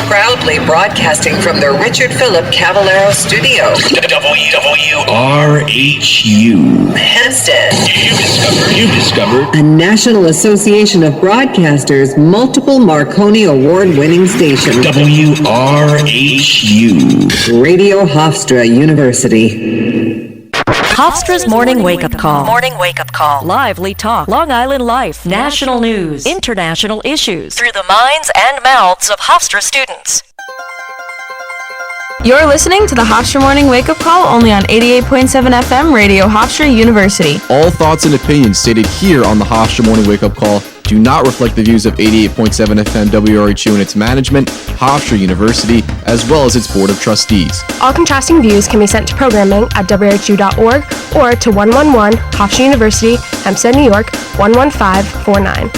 Proudly broadcasting from the Richard Philip Cavallaro Studio. WRHU. Hempstead. You discovered A National Association of Broadcasters multiple Marconi Award-winning station. WRHU. Radio Hofstra University. Hofstra's Morning Wake-Up Call. Morning Wake-Up Call. Lively talk. Long Island life. National news. International issues. Through the minds and mouths of Hofstra students. You're listening to the Hofstra Morning Wake-Up Call only on 88.7 FM Radio Hofstra University. All thoughts and opinions stated here on the Hofstra Morning Wake-Up Call do not reflect the views of 88.7 FM WRHU and its management, Hofstra University, as well as its Board of Trustees. All contrasting views can be sent to programming at WRHU.org or to 111 Hofstra University, Hempstead, New York, 11549.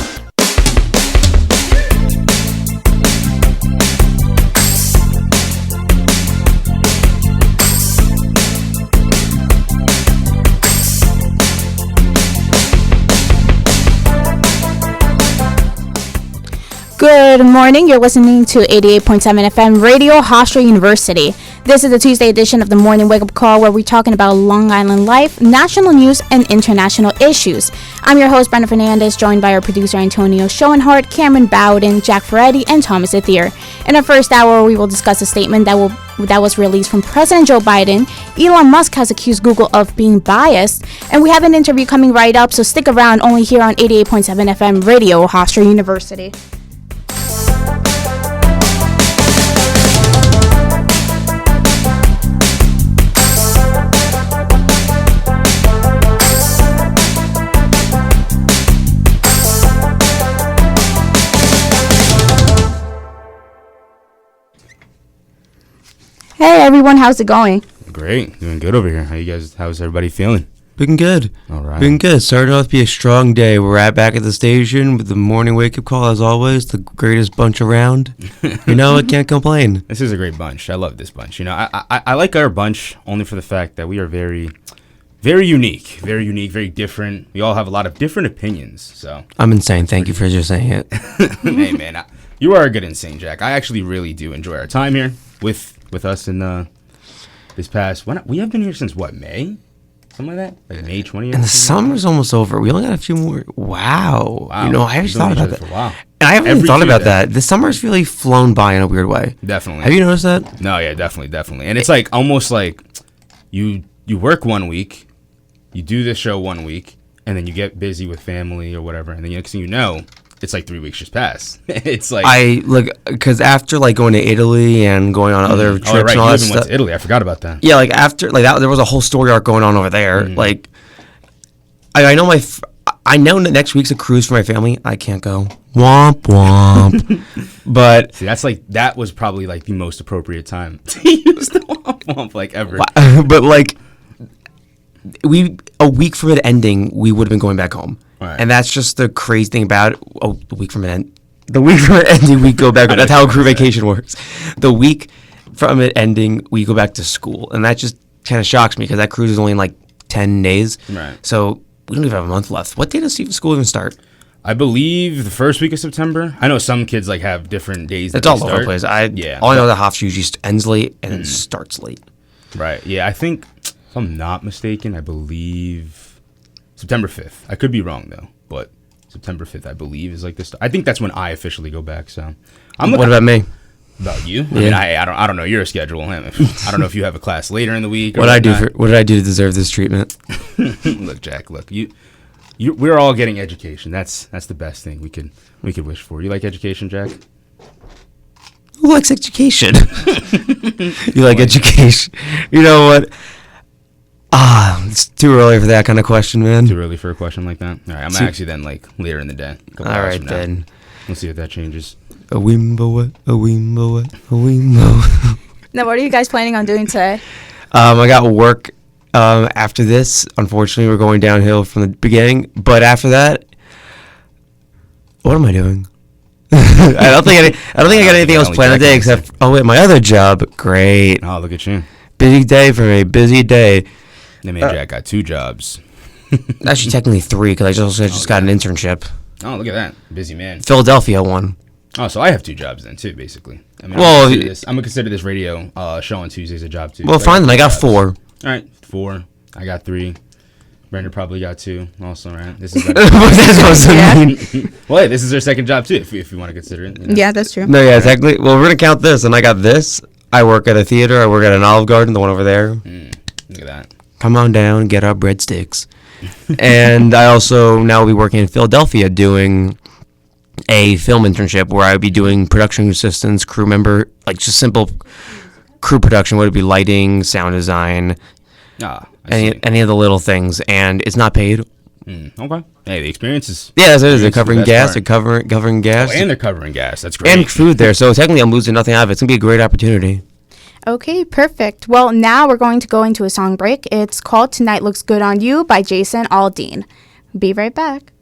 Good morning. You're listening to 88.7 FM Radio Hofstra University. This is the Tuesday edition of the Morning Wake Up Call where we're talking about Long Island life, national news, and international issues. I'm your host, Brenda Fernandez, joined by our producer, Antonio Schoenhardt, Cameron Bowden, Jack Ferretti, and Thomas Athier. In our first hour, we will discuss a statement that was released from President Joe Biden. Elon Musk has accused Google of being biased, and we have an interview coming right up, so stick around only here on 88.7 FM Radio Hofstra University. Hey everyone, how's it going? Great, doing good over here. How's everybody feeling? Been good. All right. Been good. Starting off to be a strong day. We're back at the station with the morning wake-up call as always. The greatest bunch around. I can't complain. This is a great bunch. I love this bunch. I like our bunch only for the fact that we are very, very unique, very different. We all have a lot of different opinions. So I'm insane. Thank you for just saying it. Hey man, you are a good insane, Jack. I actually really do enjoy our time here with us in this past. We have been here since what, May? Something like that? Like May 20th? And the summer's almost over. We only got a few more. Wow. I haven't thought about that. Wow. And I haven't even thought about that. The summer's really flown by in a weird way. Definitely. Have you noticed that? No, yeah, definitely. And it's like almost like you work 1 week, you do this show 1 week, and then you get busy with family or whatever, and then the next thing you know, it's like 3 weeks just passed. It's like because after like going to Italy and going on other trips and all that stuff. Went to Italy. I forgot about that. Yeah, like after like that, there was a whole story arc going on over there. Like, I know I know that next week's a cruise for my family. I can't go. Womp womp. But see, that was probably like the most appropriate time to use the womp womp like ever. But like, a week from it ending, we would have been going back home. Right. And that's just the crazy thing about it. The week from it ending, we go back. That's how a crew vacation works. The week from it ending, we go back to school. And that just kind of shocks me because that cruise is only in like 10 days. Right. So we don't even have a month left. What day does school even start? I believe the first week of September. I know some kids like have different days. It's all over the place. All I know that Hofstra usually ends late and then starts late. Right. Yeah, I think, if I'm not mistaken, I believe September 5th. I could be wrong, though, but September 5th, I believe, is like this. I think that's when I officially go back, so. What about me? About you? Yeah. I mean, I don't know your schedule. I don't know if you have a class later in the week. What did I do to deserve this treatment? Look, Jack, we're all getting education. That's the best thing we could wish for. You like education, Jack? Who likes education? You like education. You know what? It's too early for that kind of question, man. Too early for a question like that? All right, I'm going to ask you then, like, later in the day. All right, then. We'll see if that changes. A wimbo, a wimbo, a wimbo. Now, what are you guys planning on doing today? I got work after this. Unfortunately, we're going downhill from the beginning. But after that, what am I doing? I don't think I got anything else planned today except my other job. Great. Oh, look at you. Busy day for me. Busy day. I mean, Jack got 2 jobs. Actually, technically 3 because I just got an internship. Oh, look at that. Busy man. Philadelphia one. Oh, so I have 2 jobs then too, basically. I mean, Well, I'm gonna consider this radio show on Tuesdays a job too. Well, So fine then. I got jobs. 4. All right, 4. I got 3. Brenda probably got 2 also, right? This is What's that supposed to mean? well, hey, this is her second job too, if you want to consider it. You know? Yeah, that's true. No, yeah, technically. Well, we're gonna count this, and I got this. I work at a theater. I work at an Olive Garden, the one over there. Look at that. Come on down, get our breadsticks. And I also now will be working in Philadelphia doing a film internship where I would be doing production assistance, crew member, like just simple crew production. Would it be lighting, sound design, any of the little things, and it's not paid. Okay. Hey, the experience is. Yeah, that's it. They're covering gas. They're covering gas. and they're covering gas. That's great. And food there. So technically, I'm losing nothing out of it. It's gonna be a great opportunity. Okay, perfect. Well, now we're going to go into a song break. It's called Tonight Looks Good on You by Jason Aldean. Be right back.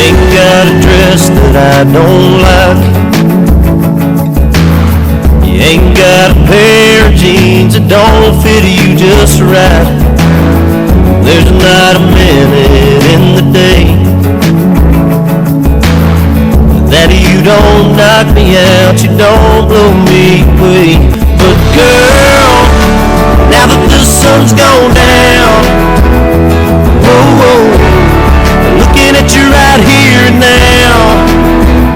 Ain't got a dress that I don't like. You ain't got a pair of jeans that don't fit you just right. There's not a minute in the day that you don't knock me out, you don't blow me away. But girl, now that the sun's gone down, whoa, whoa, looking at you right here and now,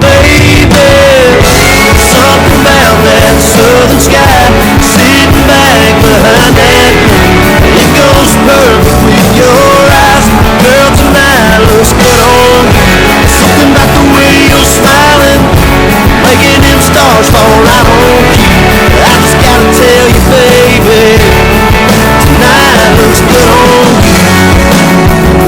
baby, something about that southern sky, sitting back behind that moon, it goes perfect with your eyes. Girl, tonight looks good on you. Something about the way you're smiling, making them stars fall right on you. I just gotta tell you, baby, tonight looks good on you.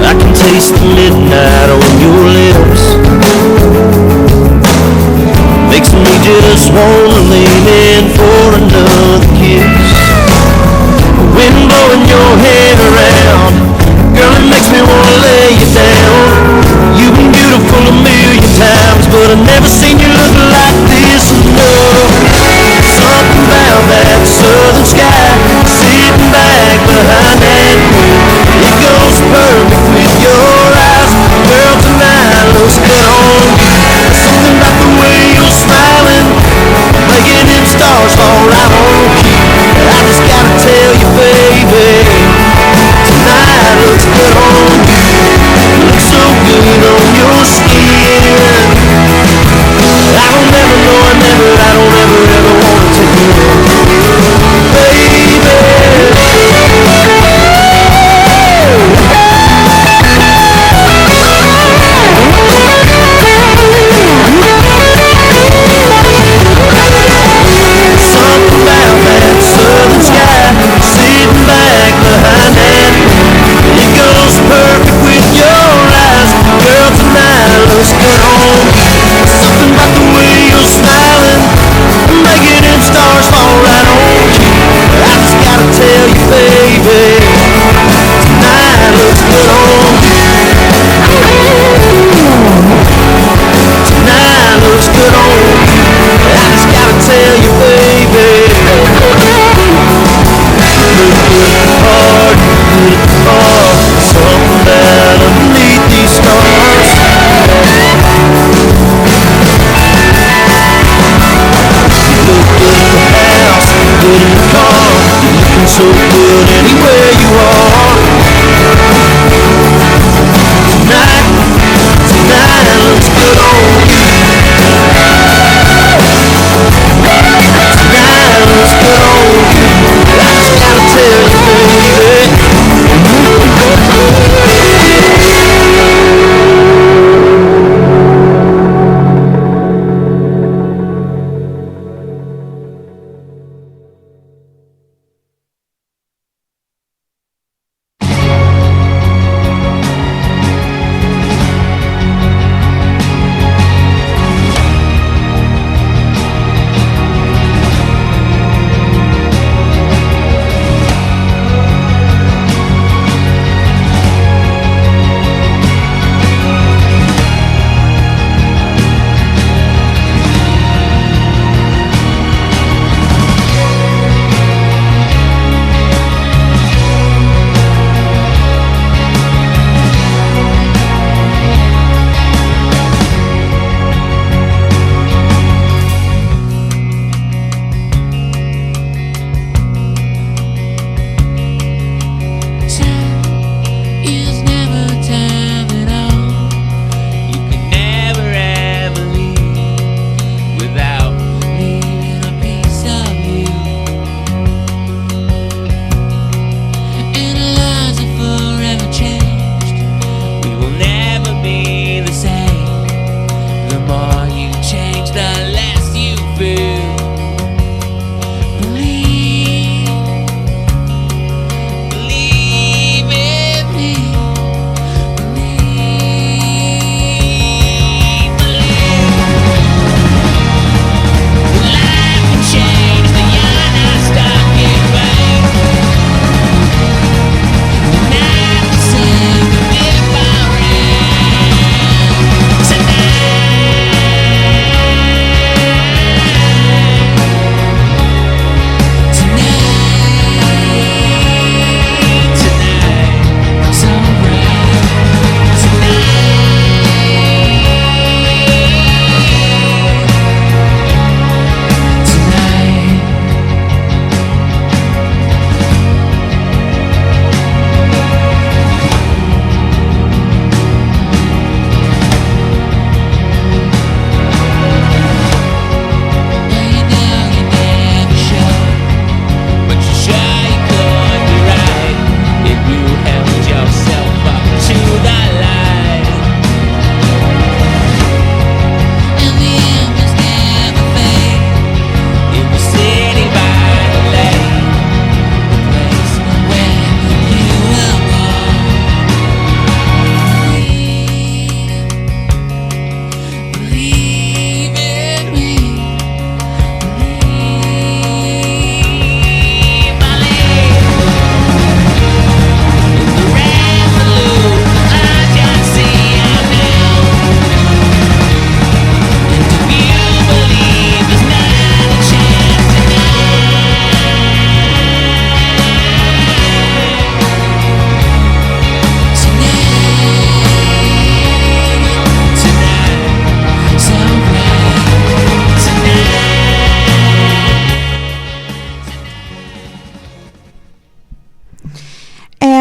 I can taste the midnight on your lips. Makes me just wanna lean in for another kiss. Wind blowing your hair around, girl, it makes me wanna lay you down. You've been beautiful a million times, but I've never seen you look like this. No, something about that southern sky, sitting back behind that moon, it goes perfect with your eyes. Girl, tonight looks good on you. Something about the way you're smiling, making them stars fall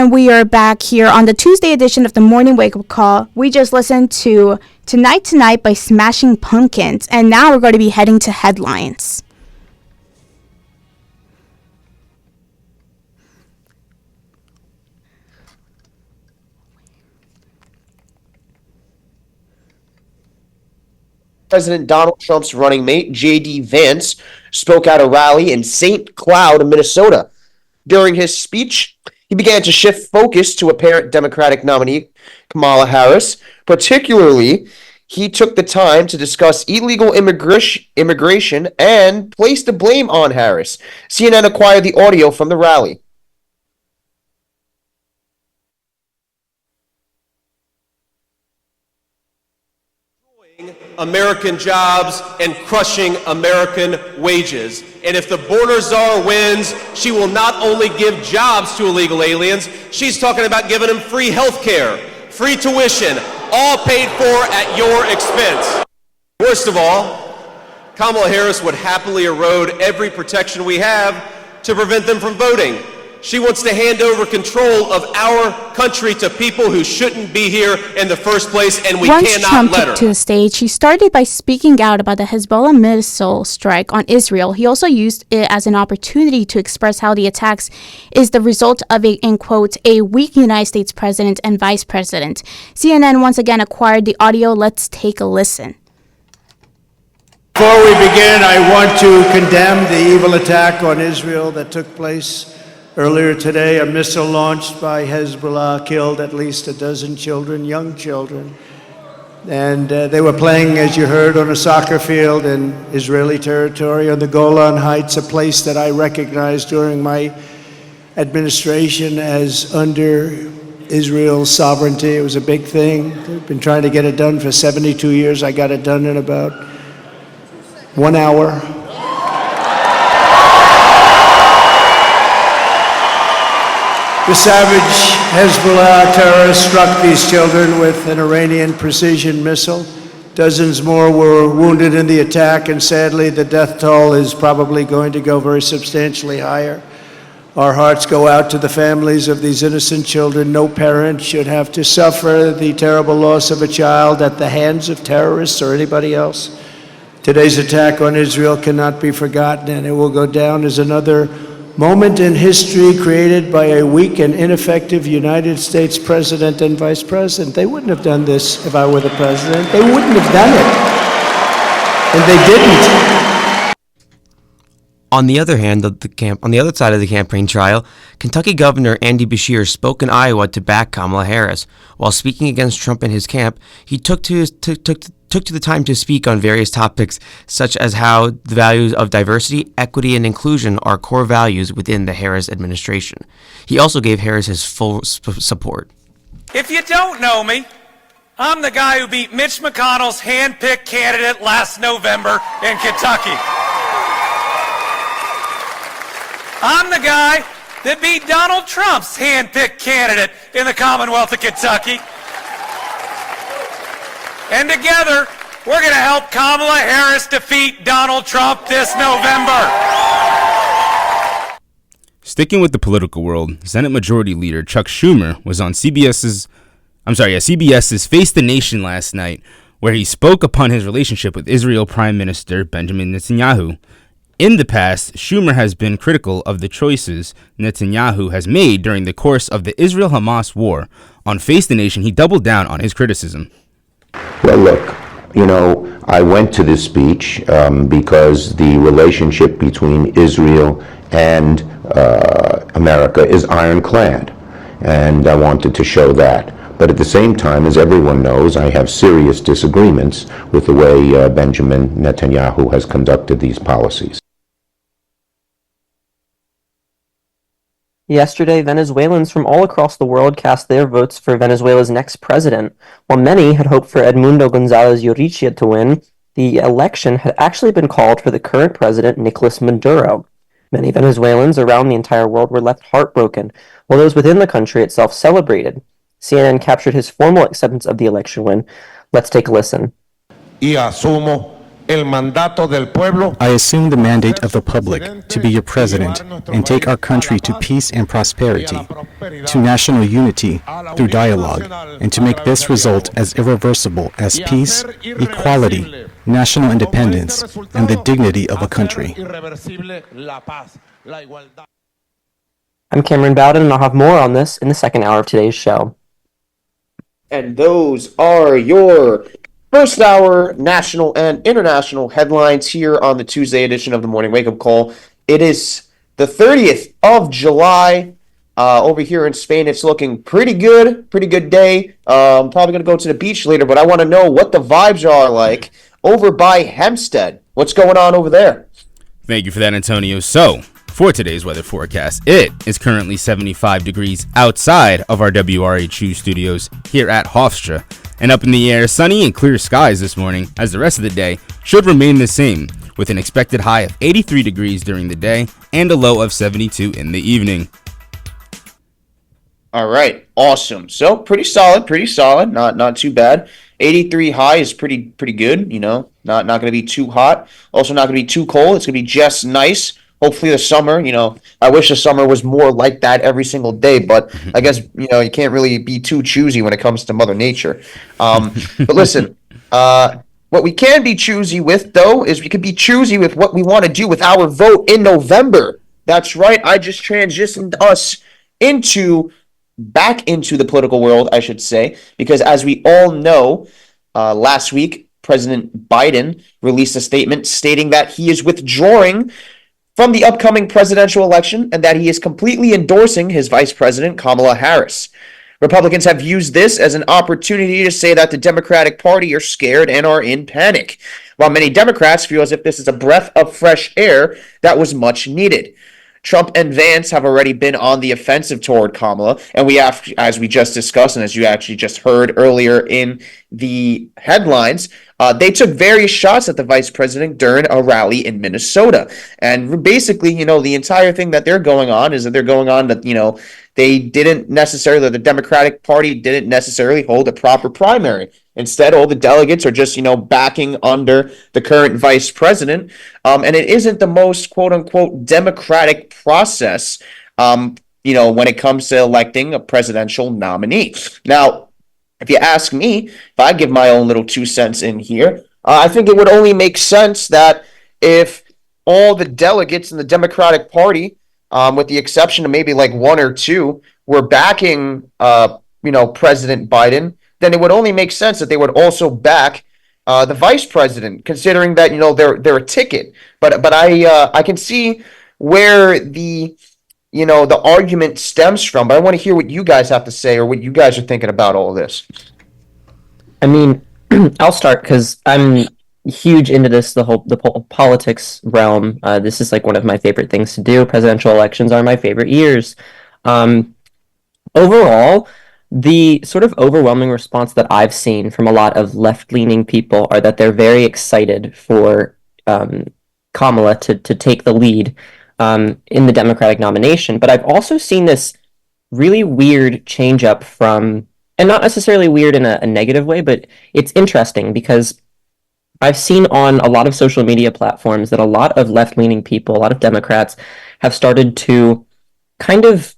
And we are back here on the Tuesday edition of the Morning Wake Up Call. We just listened to Tonight by Smashing Pumpkins, and now we're going to be heading to headlines. President Donald Trump's running mate, J.D. Vance, spoke at a rally in St. Cloud, Minnesota. During his speech, he began to shift focus to apparent Democratic nominee Kamala Harris. Particularly, he took the time to discuss illegal immigration and placed the blame on Harris. CNN acquired the audio from the rally. American jobs and crushing American wages. And if the border czar wins, she will not only give jobs to illegal aliens, she's talking about giving them free health care, free tuition, all paid for at your expense. Worst of all, Kamala Harris would happily erode every protection we have to prevent them from voting. She wants to hand over control of our country to people who shouldn't be here in the first place, and we Once cannot Trump let her. took to the stage, he started by speaking out about the Hezbollah missile strike on Israel. He also used it as an opportunity to express how the attacks is the result of in quote, a weak United States president and vice president. CNN once again acquired the audio. Let's take a listen. Before we begin, I want to condemn the evil attack on Israel that took place earlier today. A missile launched by Hezbollah killed at least a dozen children, young children. And they were playing, as you heard, on a soccer field in Israeli territory on the Golan Heights, a place that I recognized during my administration as under Israel's sovereignty. It was a big thing. They've been trying to get it done for 72 years. I got it done in about 1 hour. The savage Hezbollah terrorists struck these children with an Iranian precision missile. Dozens more were wounded in the attack, and sadly, the death toll is probably going to go very substantially higher. Our hearts go out to the families of these innocent children. No parent should have to suffer the terrible loss of a child at the hands of terrorists or anybody else. Today's attack on Israel cannot be forgotten, and it will go down as another moment in history created by a weak and ineffective United States president and vice president. They wouldn't have done this if I were the president. They wouldn't have done it. And they didn't. On the other hand, on the other side of the campaign trail, Kentucky Governor Andy Beshear spoke in Iowa to back Kamala Harris. While speaking against Trump and his camp, he took to the time to speak on various topics, such as how the values of diversity, equity, and inclusion are core values within the Harris administration. He also gave Harris his full support. If you don't know me, I'm the guy who beat Mitch McConnell's hand-picked candidate last November in Kentucky. I'm the guy that beat Donald Trump's hand-picked candidate in the Commonwealth of Kentucky. And together, we're going to help Kamala Harris defeat Donald Trump this November. Sticking with the political world, Senate Majority Leader Chuck Schumer was on CBS's Face the Nation last night, where he spoke upon his relationship with Israel Prime Minister Benjamin Netanyahu. In the past, Schumer has been critical of the choices Netanyahu has made during the course of the Israel-Hamas war. On Face the Nation, he doubled down on his criticism. Well, look, I went to this speech because the relationship between Israel and America is ironclad, and I wanted to show that. But at the same time, as everyone knows, I have serious disagreements with the way Benjamin Netanyahu has conducted these policies. Yesterday, Venezuelans from all across the world cast their votes for Venezuela's next president. While many had hoped for Edmundo González Urrutia to win, the election had actually been called for the current president, Nicolas Maduro. Many Venezuelans around the entire world were left heartbroken, while those within the country itself celebrated. CNN captured his formal acceptance of the election win. Let's take a listen. Y asumo I assume the mandate of the public to be your president and take our country to peace and prosperity, to national unity through dialogue, and to make this result as irreversible as peace, equality, national independence, and the dignity of a country. I'm Cameron Bowden, and I'll have more on this in the second hour of today's show. And those are your first hour national and international headlines here on the Tuesday edition of the Morning Wake Up Call. It is the 30th of July. Over here in Spain, it's looking pretty good. Pretty good day. I'm probably going to go to the beach later, but I want to know what the vibes are like over by Hempstead. What's going on over there? Thank you for that, Antonio. So, for today's weather forecast, it is currently 75 degrees outside of our WRHU studios here at Hofstra. And up in the air, sunny and clear skies this morning, as the rest of the day should remain the same, with an expected high of 83 degrees during the day and a low of 72 in the evening. All right, awesome. So pretty solid, not too bad. 83 high is pretty good, you know, not going to be too hot, also not going to be too cold. It's going to be just nice. Hopefully the summer, you know, I wish the summer was more like that every single day, but I guess, you know, you can't really be too choosy when it comes to Mother Nature. But listen, what we can be choosy with, though, is we can be choosy with what we want to do with our vote in November. That's right. I just transitioned us back into the political world, I should say, because as we all know, last week, President Biden released a statement stating that he is withdrawing from the upcoming presidential election and that he is completely endorsing his vice president, Kamala Harris. Republicans have used this as an opportunity to say that the Democratic Party are scared and are in panic, while many Democrats feel as if this is a breath of fresh air that was much needed. Trump and Vance have already been on the offensive toward Kamala, and we have, as we just discussed and as you actually just heard earlier in the headlines, they took various shots at the vice president during a rally in Minnesota. And basically, you know, the entire thing that they're going on is that they're going on that, you know, the Democratic Party didn't necessarily hold a proper primary. Instead, all the delegates are just, you know, backing under the current vice president. And it isn't the most, quote unquote, democratic process, you know, when it comes to electing a presidential nominee. Now, if you ask me, if I give my own little 2 cents in here, I think it would only make sense that if all the delegates in the Democratic Party, with the exception of maybe like one or two, were backing, you know, President Biden, then it would only make sense that they would also back the vice president, considering that, you know, they're a ticket. But I can see where the argument stems from. But I want to hear what you guys have to say or what you guys are thinking about all of this. I mean, I'll start because I'm huge into this, the politics realm. This is like one of my favorite things to do. Presidential elections are my favorite years. Overall, the sort of overwhelming response that I've seen from a lot of left-leaning people are that they're very excited for Kamala to take the lead in the Democratic nomination. But I've also seen this really weird change up from, and not necessarily weird in a negative way, but it's interesting because I've seen on a lot of social media platforms that a lot of left-leaning people, a lot of Democrats, have started to kind of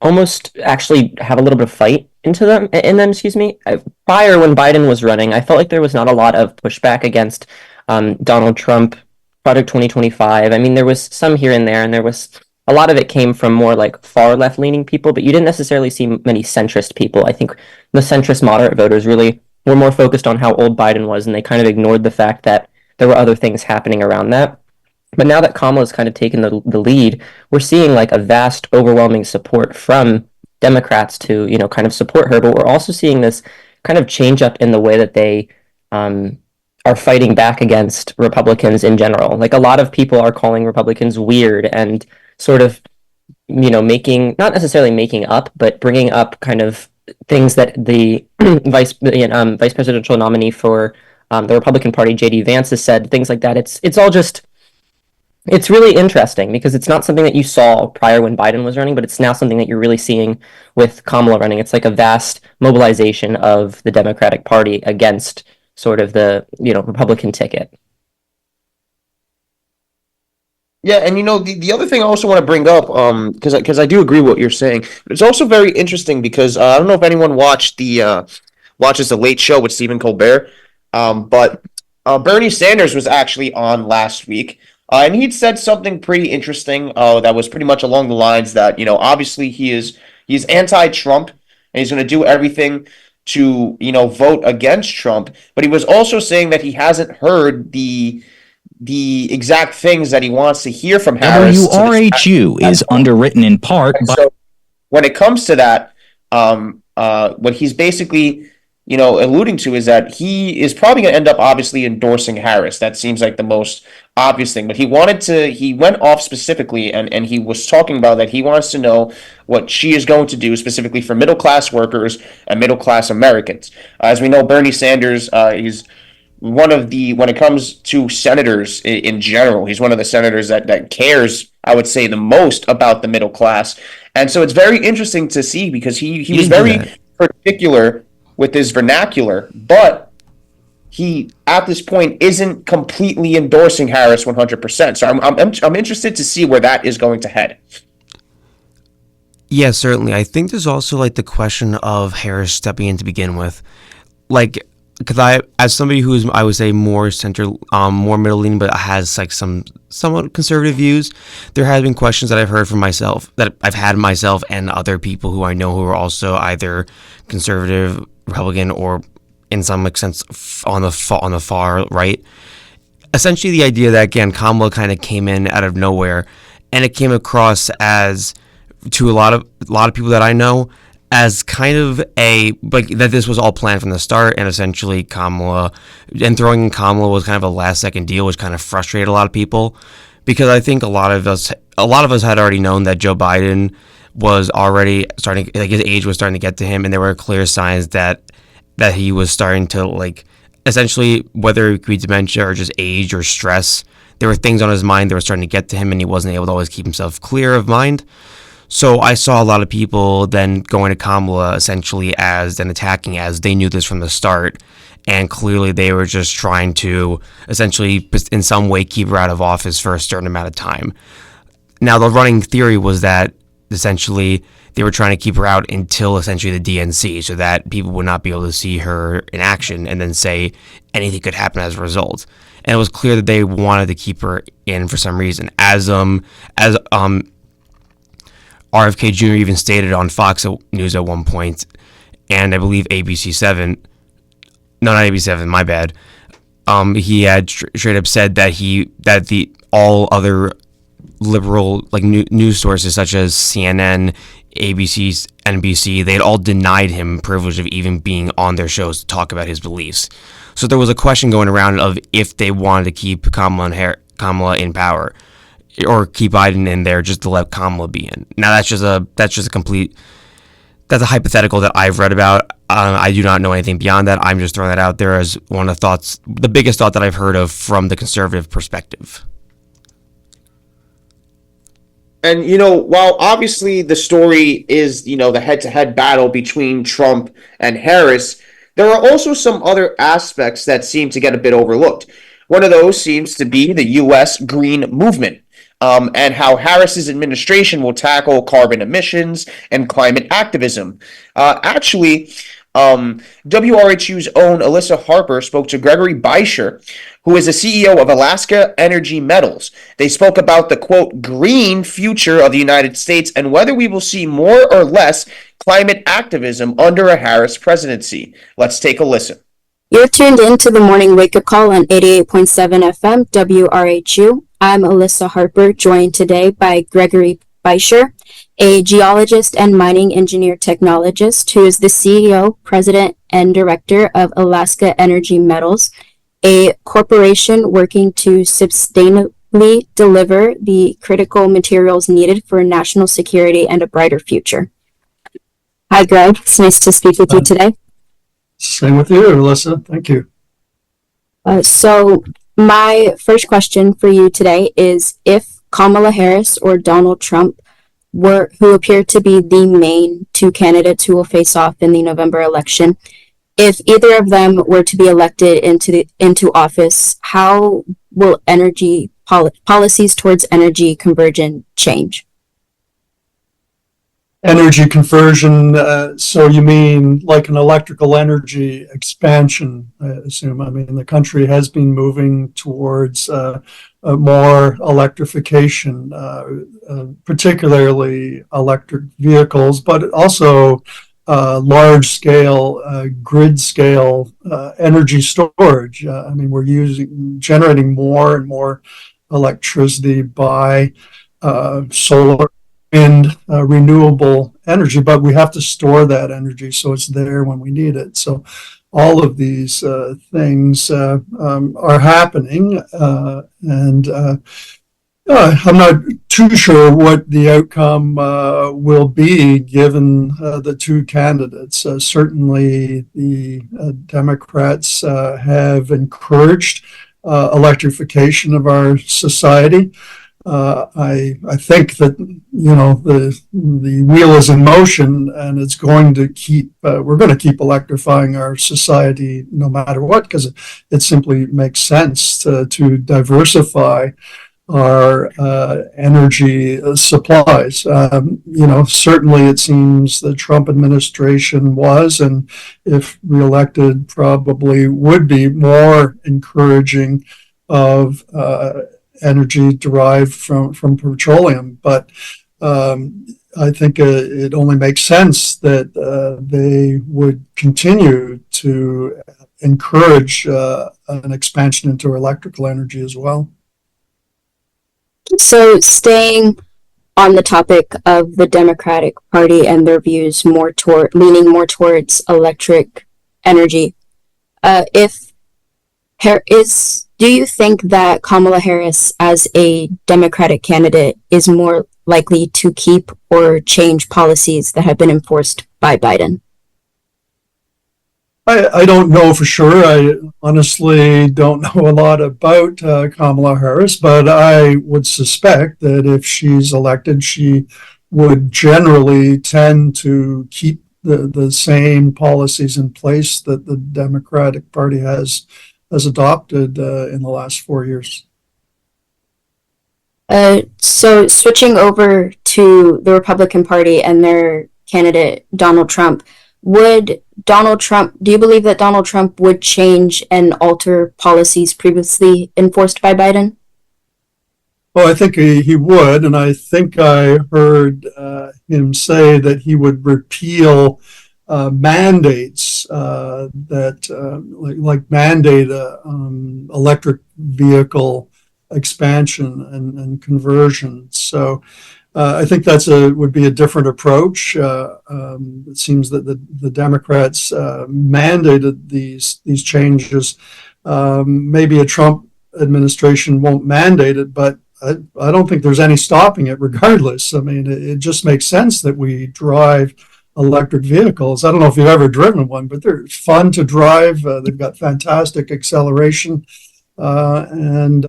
almost actually have a little bit of fight in them. Prior, when Biden was running, I felt like there was not a lot of pushback against Donald Trump, Project 2025. I mean, there was some here and there, and there was a lot of it came from more like far left-leaning people, but you didn't necessarily see many centrist people. I think the centrist moderate voters really were more focused on how old Biden was, and they kind of ignored the fact that there were other things happening around that. But now that Kamala's kind of taken the lead, we're seeing like a vast, overwhelming support from Democrats to, you know, kind of support her. But we're also seeing this kind of change up in the way that they are fighting back against Republicans in general. Like a lot of people are calling Republicans weird and sort of, you know, not necessarily making up, but bringing up kind of things that the vice presidential nominee for the Republican Party, J.D. Vance, has said, things like that. It's really interesting because it's not something that you saw prior when Biden was running, but it's now something that you're really seeing with Kamala running. It's like a vast mobilization of the Democratic Party against sort of the, you know, Republican ticket. Yeah, and the other thing I also want to bring up, because I do agree with what you're saying. It's also very interesting because I don't know if anyone watches the Late Show with Stephen Colbert, but Bernie Sanders was actually on last week, and he'd said something pretty interesting. That was pretty much along the lines that obviously he's anti-Trump and he's going to do everything to vote against Trump, but he was also saying that he hasn't heard the exact things that he wants to hear from Harris. WRHU is underwritten in part by. So when it comes to that, what he's basically, alluding to is that he is probably going to end up obviously endorsing Harris. That seems like the most obvious thing. But he went off specifically and he was talking about that he wants to know what she is going to do specifically for middle class workers and middle class Americans. As we know, Bernie Sanders, he's when it comes to senators in general, he's one of the senators that cares, I would say, the most about the middle class. And so it's very interesting to see because he was very particular with his vernacular, but he at this point isn't completely endorsing Harris 100%. So I'm interested to see where that is going to head. Yeah, certainly. I think there's also like the question of Harris stepping in to begin with, like. Because as somebody who's, I would say, more more middle leaning, but has like some somewhat conservative views, there have been questions that I've heard from myself, that I've had myself and other people who I know who are also either conservative, Republican, or in some sense on the far right. Essentially, the idea that again Kamala kind of came in out of nowhere, and it came across as to a lot of people that I know, as kind of that this was all planned from the start, and essentially throwing in Kamala was kind of a last second deal, which kind of frustrated a lot of people, because I think a lot of us had already known that Joe Biden was already starting, like his age was starting to get to him, and there were clear signs that he was starting to essentially, whether it could be dementia or just age or stress, there were things on his mind that were starting to get to him, and he wasn't able to always keep himself clear of mind. So I saw a lot of people then going to Kamala essentially attacking as they knew this from the start, and clearly they were just trying to essentially in some way keep her out of office for a certain amount of time. Now the running theory was that essentially they were trying to keep her out until essentially the DNC, so that people would not be able to see her in action and then say anything could happen as a result. And it was clear that they wanted to keep her in for some reason, as RFK Jr. even stated on Fox News at one point, and I believe ABC7. No, not ABC7. My bad. He had straight up said that all other liberal news sources such as CNN, ABC, NBC, they had all denied him privilege of even being on their shows to talk about his beliefs. So there was a question going around of if they wanted to keep Kamala in power, or keep Biden in there just to let Kamala be in. Now that's just a hypothetical that I've read about. I do not know anything beyond that. I'm just throwing that out there as one of the thoughts, the biggest thought that I've heard of from the conservative perspective. And while obviously the story is the head-to-head battle between Trump and Harris, there are also some other aspects that seem to get a bit overlooked. One of those seems to be the U.S. Green Movement. And how Harris's administration will tackle carbon emissions and climate activism. WRHU's own Alyssa Harper spoke to Gregory Beischer, who is the CEO of Alaska Energy Metals. They spoke about the, quote, green future of the United States and whether we will see more or less climate activism under a Harris presidency. Let's take a listen. You're tuned in to the morning wake-up call on 88.7 FM WRHU. I'm Alyssa Harper, joined today by Gregory Beischer, a geologist and mining engineer technologist who is the CEO, president, and director of Alaska Energy Metals, a corporation working to sustainably deliver the critical materials needed for national security and a brighter future. Hi, Greg. It's nice to speak with you today. Same with you, Alyssa. Thank you. So my first question for you today is if Kamala Harris or Donald Trump who appear to be the main two candidates who will face off in the November election, if either of them were to be elected into office, how will energy policies towards energy conversion change? Energy conversion, so you mean like an electrical energy expansion, I assume. I mean, the country has been moving towards more electrification, particularly electric vehicles, but also large scale, grid scale energy storage. I mean, we're generating more and more electricity by solar and renewable energy, but we have to store that energy so it's there when we need it. So all of these things are happening, and I'm not too sure what the outcome will be given the two candidates. Certainly the Democrats have encouraged electrification of our society. I think that the wheel is in motion, and it's going to keep. We're going to keep electrifying our society no matter what, because it simply makes sense to diversify our energy supplies. Certainly it seems the Trump administration was, and if reelected, probably would be more encouraging of energy derived from petroleum. But I think it only makes sense that they would continue to encourage an expansion into electrical energy as well. So staying on the topic of the Democratic Party and their views leaning more towards electric energy, do you think that Kamala Harris as a Democratic candidate is more likely to keep or change policies that have been enforced by Biden? I don't know for sure. I honestly don't know a lot about Kamala Harris, but I would suspect that if she's elected, she would generally tend to keep the same policies in place that the Democratic Party has adopted in the last 4 years. So switching over to the Republican Party and their candidate, Donald Trump, do you believe that Donald Trump would change and alter policies previously enforced by Biden? Well, I think he would, and I think I heard him say that he would repeal mandates that mandate electric vehicle expansion and conversion. So I think would be a different approach. It seems that the Democrats mandated these changes. Maybe a Trump administration won't mandate it, but I don't think there's any stopping it regardless. I mean, it just makes sense that we drive electric vehicles. I don't know if you've ever driven one, but they're fun to drive. They've got fantastic acceleration, and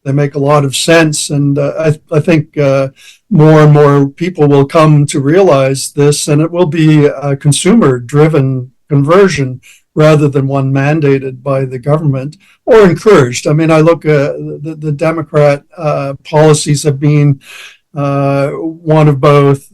they make a lot of sense. And I think more and more people will come to realize this, and it will be a consumer-driven conversion rather than one mandated by the government or encouraged. I mean, I look at the Democrat policies have been one of both,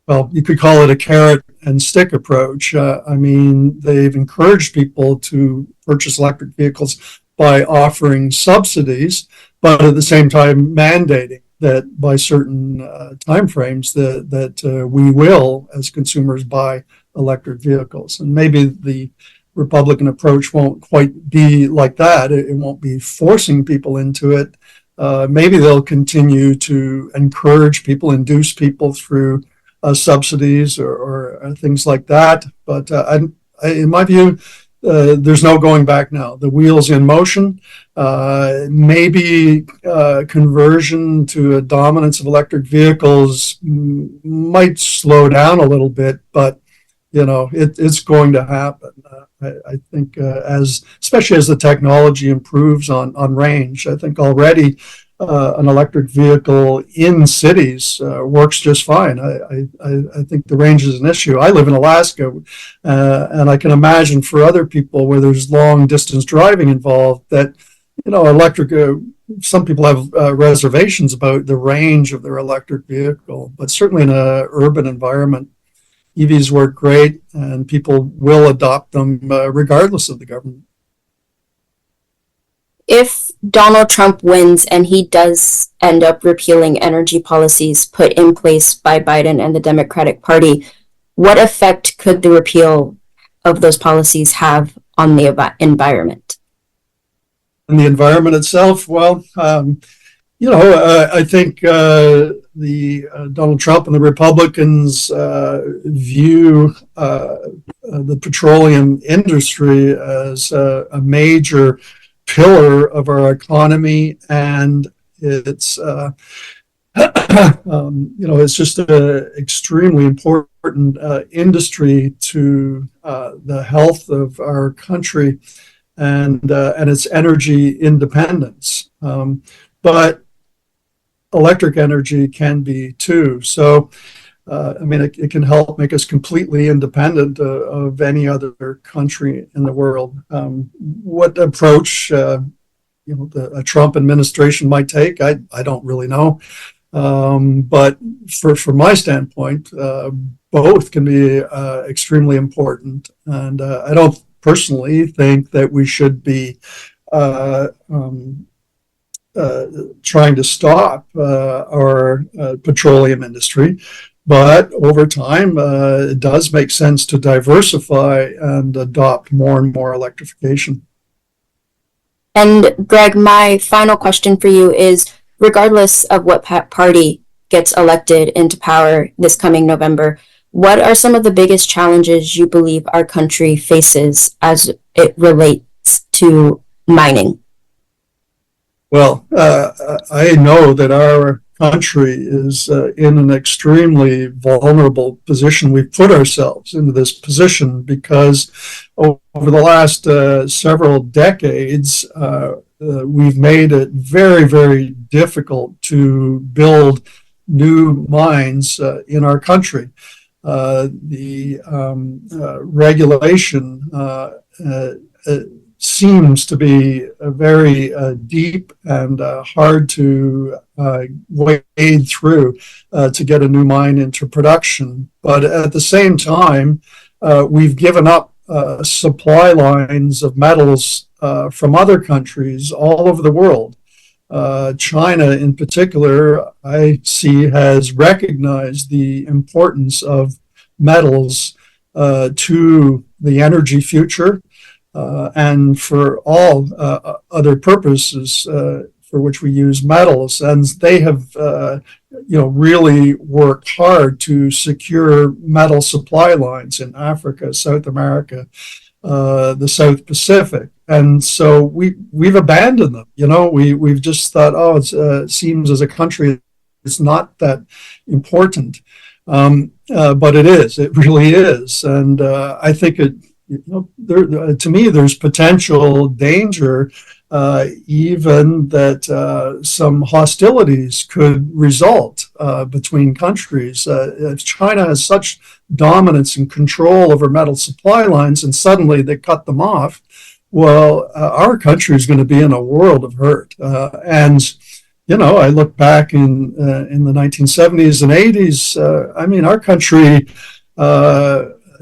well, you could call it a carrot and stick approach. I mean, they've encouraged people to purchase electric vehicles by offering subsidies, but at the same time mandating that by certain timeframes that we will, as consumers, buy electric vehicles. And maybe the Republican approach won't quite be like that. It won't be forcing people into it. Maybe they'll continue to encourage people, induce people through subsidies or things like that. But in my view, there's no going back now. The wheel's in motion. Maybe conversion to a dominance of electric vehicles might slow down a little bit, but it's going to happen. I think especially as the technology improves on range. I think already an electric vehicle in cities works just fine. I think the range is an issue. I live in Alaska, and I can imagine for other people where there's long distance driving involved that electric some people have reservations about the range of their electric vehicle, but certainly in an urban environment, EVs work great, and people will adopt them regardless of the government. If Donald Trump wins and he does end up repealing energy policies put in place by Biden and the Democratic Party, what effect could the repeal of those policies have on the environment? And the environment itself, well, I think Donald Trump and the Republicans view the petroleum industry as a major pillar of our economy, and it's it's just an extremely important industry to the health of our country and its energy independence. But electric energy can be too. So, it can help make us completely independent of any other country in the world. What approach, a Trump administration might take, I don't really know. But from my standpoint, both can be extremely important. And I don't personally think that we should be trying to stop our petroleum industry. But over time, it does make sense to diversify and adopt more and more electrification. And Greg, my final question for you is, regardless of what party gets elected into power this coming November, what are some of the biggest challenges you believe our country faces as it relates to mining? Well, I know that our country is in an extremely vulnerable position. We've put ourselves into this position because over the last several decades, we've made it very, very difficult to build new mines in our country. The regulation seems to be very deep and hard to wade through to get a new mine into production. But at the same time, we've given up supply lines of metals from other countries all over the world. China, in particular, I see has recognized the importance of metals to the energy future. And for all other purposes for which we use metals, and they have, really worked hard to secure metal supply lines in Africa, South America, the South Pacific, and so we've abandoned them. We've just thought, it seems as a country it's not that important, but it is. It really is, and I think it. To me, there's potential danger, even that some hostilities could result between countries. If China has such dominance and control over metal supply lines, and suddenly they cut them off, well, our country is going to be in a world of hurt. And I look back in the 1970s and 80s. Our country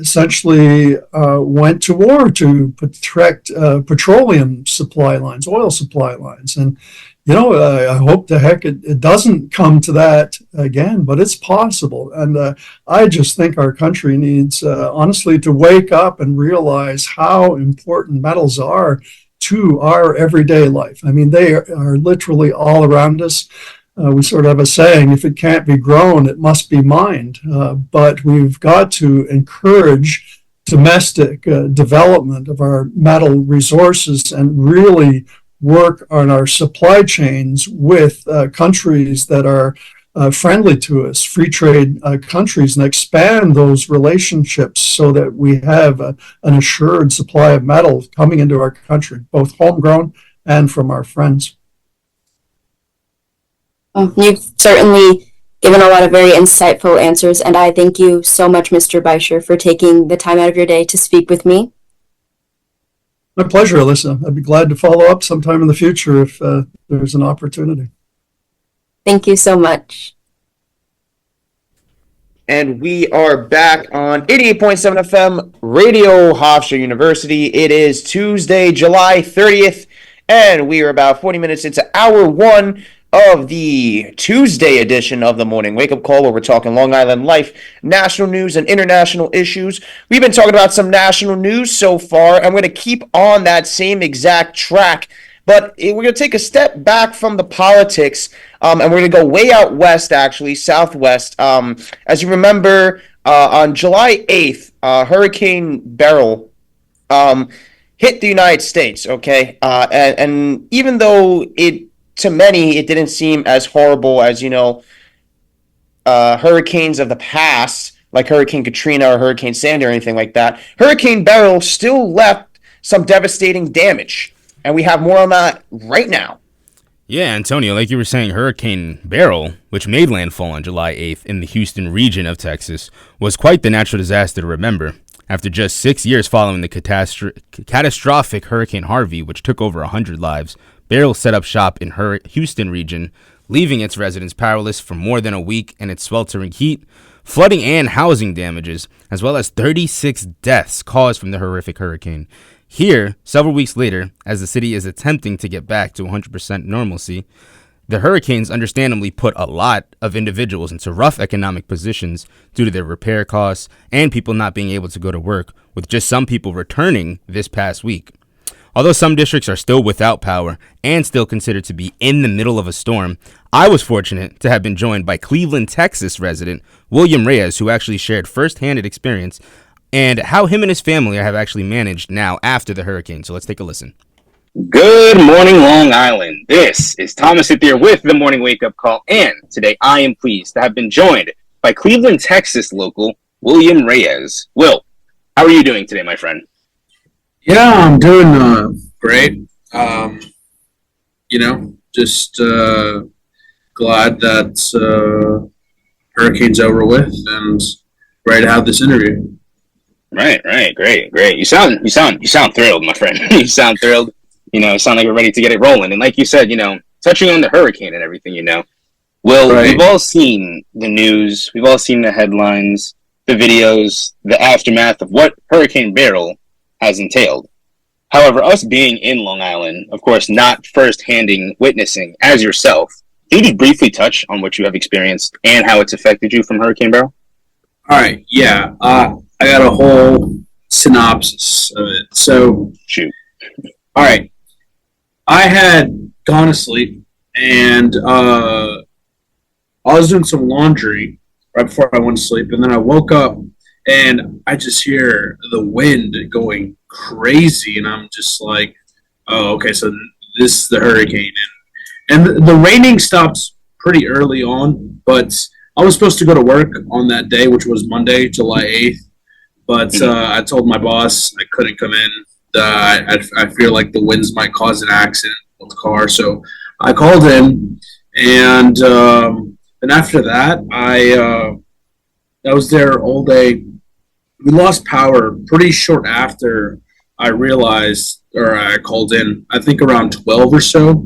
essentially went to war to protect petroleum supply lines, oil supply lines. And, I hope the heck it doesn't come to that again, but it's possible. And I just think our country needs, honestly, to wake up and realize how important metals are to our everyday life. They are literally all around us. We sort of have a saying, if it can't be grown, it must be mined. But we've got to encourage domestic development of our metal resources and really work on our supply chains with countries that are friendly to us, free trade countries, and expand those relationships so that we have an assured supply of metal coming into our country, both homegrown and from our friends. You've certainly given a lot of very insightful answers, and I thank you so much, Mr. Beischer, for taking the time out of your day to speak with me. My pleasure, Alyssa. I'd be glad to follow up sometime in the future if there's an opportunity. Thank you so much. And we are back on 88.7 FM Radio Hofstra University. It is Tuesday, July 30th, and we are about 40 minutes into hour one of the Tuesday edition of the Morning Wake Up Call, where we're talking Long Island life, national news, and international issues. We've been talking about some national news so far, and we're going to keep on that same exact track. But we're going to take a step back from the politics, and we're going to go way out west, actually, southwest. As you remember, on July 8th, Hurricane Beryl hit the United States, okay? And even though to many, it didn't seem as horrible as, hurricanes of the past, like Hurricane Katrina or Hurricane Sandy or anything like that, Hurricane Beryl still left some devastating damage. And we have more on that right now. Yeah, Antonio, like you were saying, Hurricane Beryl, which made landfall on July 8th in the Houston region of Texas, was quite the natural disaster to remember. After just 6 years following the catastrophic Hurricane Harvey, which took over 100 lives, Beryl set up shop in Houston region, leaving its residents powerless for more than a week in its sweltering heat, flooding and housing damages, as well as 36 deaths caused from the horrific hurricane. Here, several weeks later, as the city is attempting to get back to 100% normalcy, the hurricanes understandably put a lot of individuals into rough economic positions due to their repair costs and people not being able to go to work, with just some people returning this past week. Although some districts are still without power and still considered to be in the middle of a storm, I was fortunate to have been joined by Cleveland, Texas resident William Reyes, who actually shared first-hand experience and how him and his family have actually managed now after the hurricane. So let's take a listen. Good morning, Long Island. This is Thomas Ithier with the Morning Wake Up Call, and today I am pleased to have been joined by Cleveland, Texas local William Reyes. Will, how are you doing today, my friend? Yeah, I'm doing great. Just glad that hurricane's over with and ready to have this interview. Right, great. You sound thrilled, my friend. You sound thrilled. You sound like we're ready to get it rolling. And like you said, touching on the hurricane and everything, Will, right. We've all seen the news. We've all seen the headlines, the videos, the aftermath of what Hurricane Beryl has entailed. However, us being in Long Island, of course, not first-handing witnessing as yourself, can you briefly touch on what you have experienced and how it's affected you from Hurricane Beryl? All right, yeah. I got a whole synopsis of it. So, shoot. All right. I had gone to sleep, and I was doing some laundry right before I went to sleep, and then I woke up, and I just hear the wind going crazy, and I'm just like, oh, okay, so this is the hurricane. And the raining stopped pretty early on, but I was supposed to go to work on that day, which was Monday, July 8th. But I told my boss I couldn't come in. I feel like the winds might cause an accident with the car. So I called in, and then after that, I was there all day. We lost power pretty short after I realized, or I called in, I think around 12 or so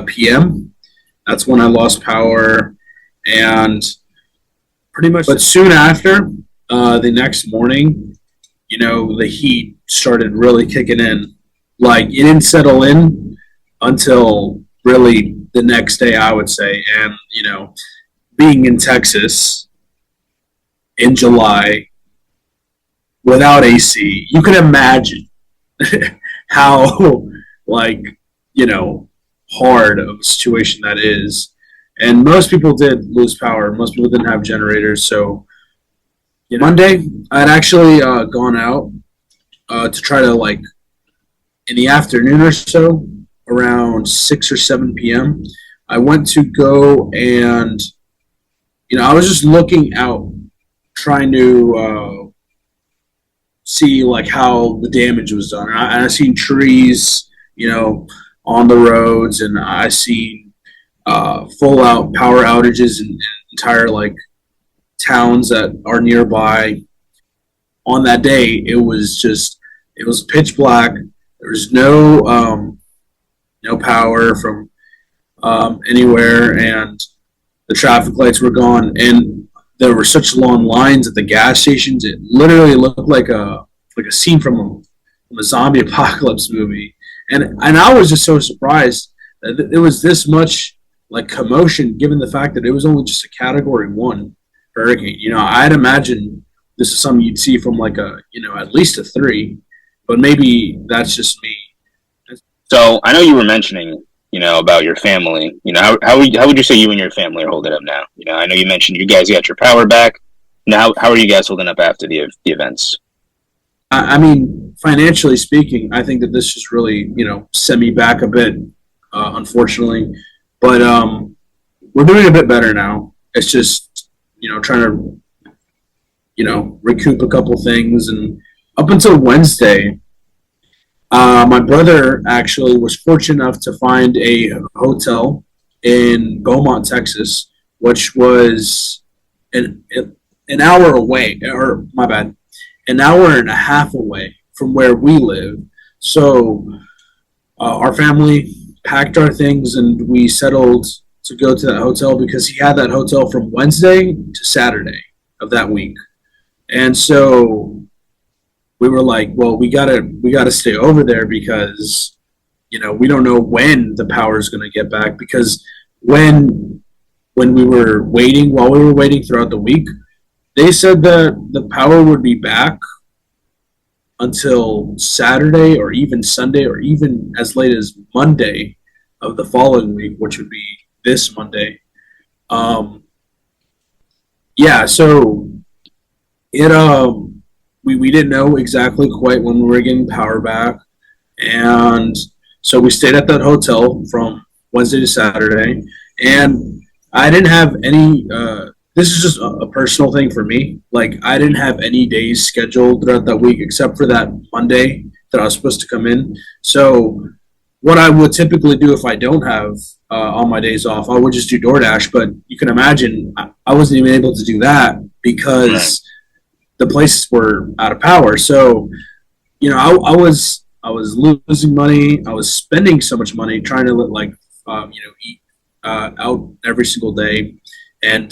p.m. That's when I lost power. And pretty much, but soon after, the next morning, the heat started really kicking in. Like, it didn't settle in until really the next day, I would say. And, being in Texas in July without AC, you can imagine how, hard of a situation that is. And most people did lose power. Most people didn't have generators. So Monday, I'd actually gone out to try to, in the afternoon or so, around 6 or 7 p.m., I went to go and, I was just looking out, trying to see, how the damage was done. And I seen trees, on the roads, and I seen full-out power outages in entire, towns that are nearby. On that day, it was pitch black. There was no power from anywhere, and the traffic lights were gone, and there were such long lines at the gas stations. It literally looked like a scene from a zombie apocalypse movie, and I was just so surprised that it was this much like commotion, given the fact that it was only just a Category 1 hurricane. I'd imagine this is something you'd see from like at least a 3, but maybe that's just me. So I know you were mentioning, about your family. How would you say you and your family are holding up now? I know you mentioned you guys got your power back. Now, how are you guys holding up after the events? I mean, financially speaking, I think that this just really, set me back a bit, unfortunately. But we're doing a bit better now. It's just, trying to, recoup a couple things. And up until Wednesday, my brother actually was fortunate enough to find a hotel in Beaumont, Texas, which was an hour away, or my bad, an hour and a half away from where we live. So our family packed our things and we settled to go to that hotel because he had that hotel from Wednesday to Saturday of that week. And so we were like, well, we gotta stay over there because, we don't know when the power is going to get back, because when we were waiting, while we were waiting throughout the week, they said that the power would be back until Saturday or even Sunday or even as late as Monday of the following week, which would be this Monday. So it we didn't know exactly quite when we were getting power back, and so we stayed at that hotel from Wednesday to Saturday, and I didn't have any. This is just a personal thing for me. Like, I didn't have any days scheduled throughout that week except for that Monday that I was supposed to come in. So what I would typically do if I don't have all my days off, I would just do DoorDash. But you can imagine I wasn't even able to do that because the places were out of power. So, I was losing money. I was spending so much money trying to eat out every single day, and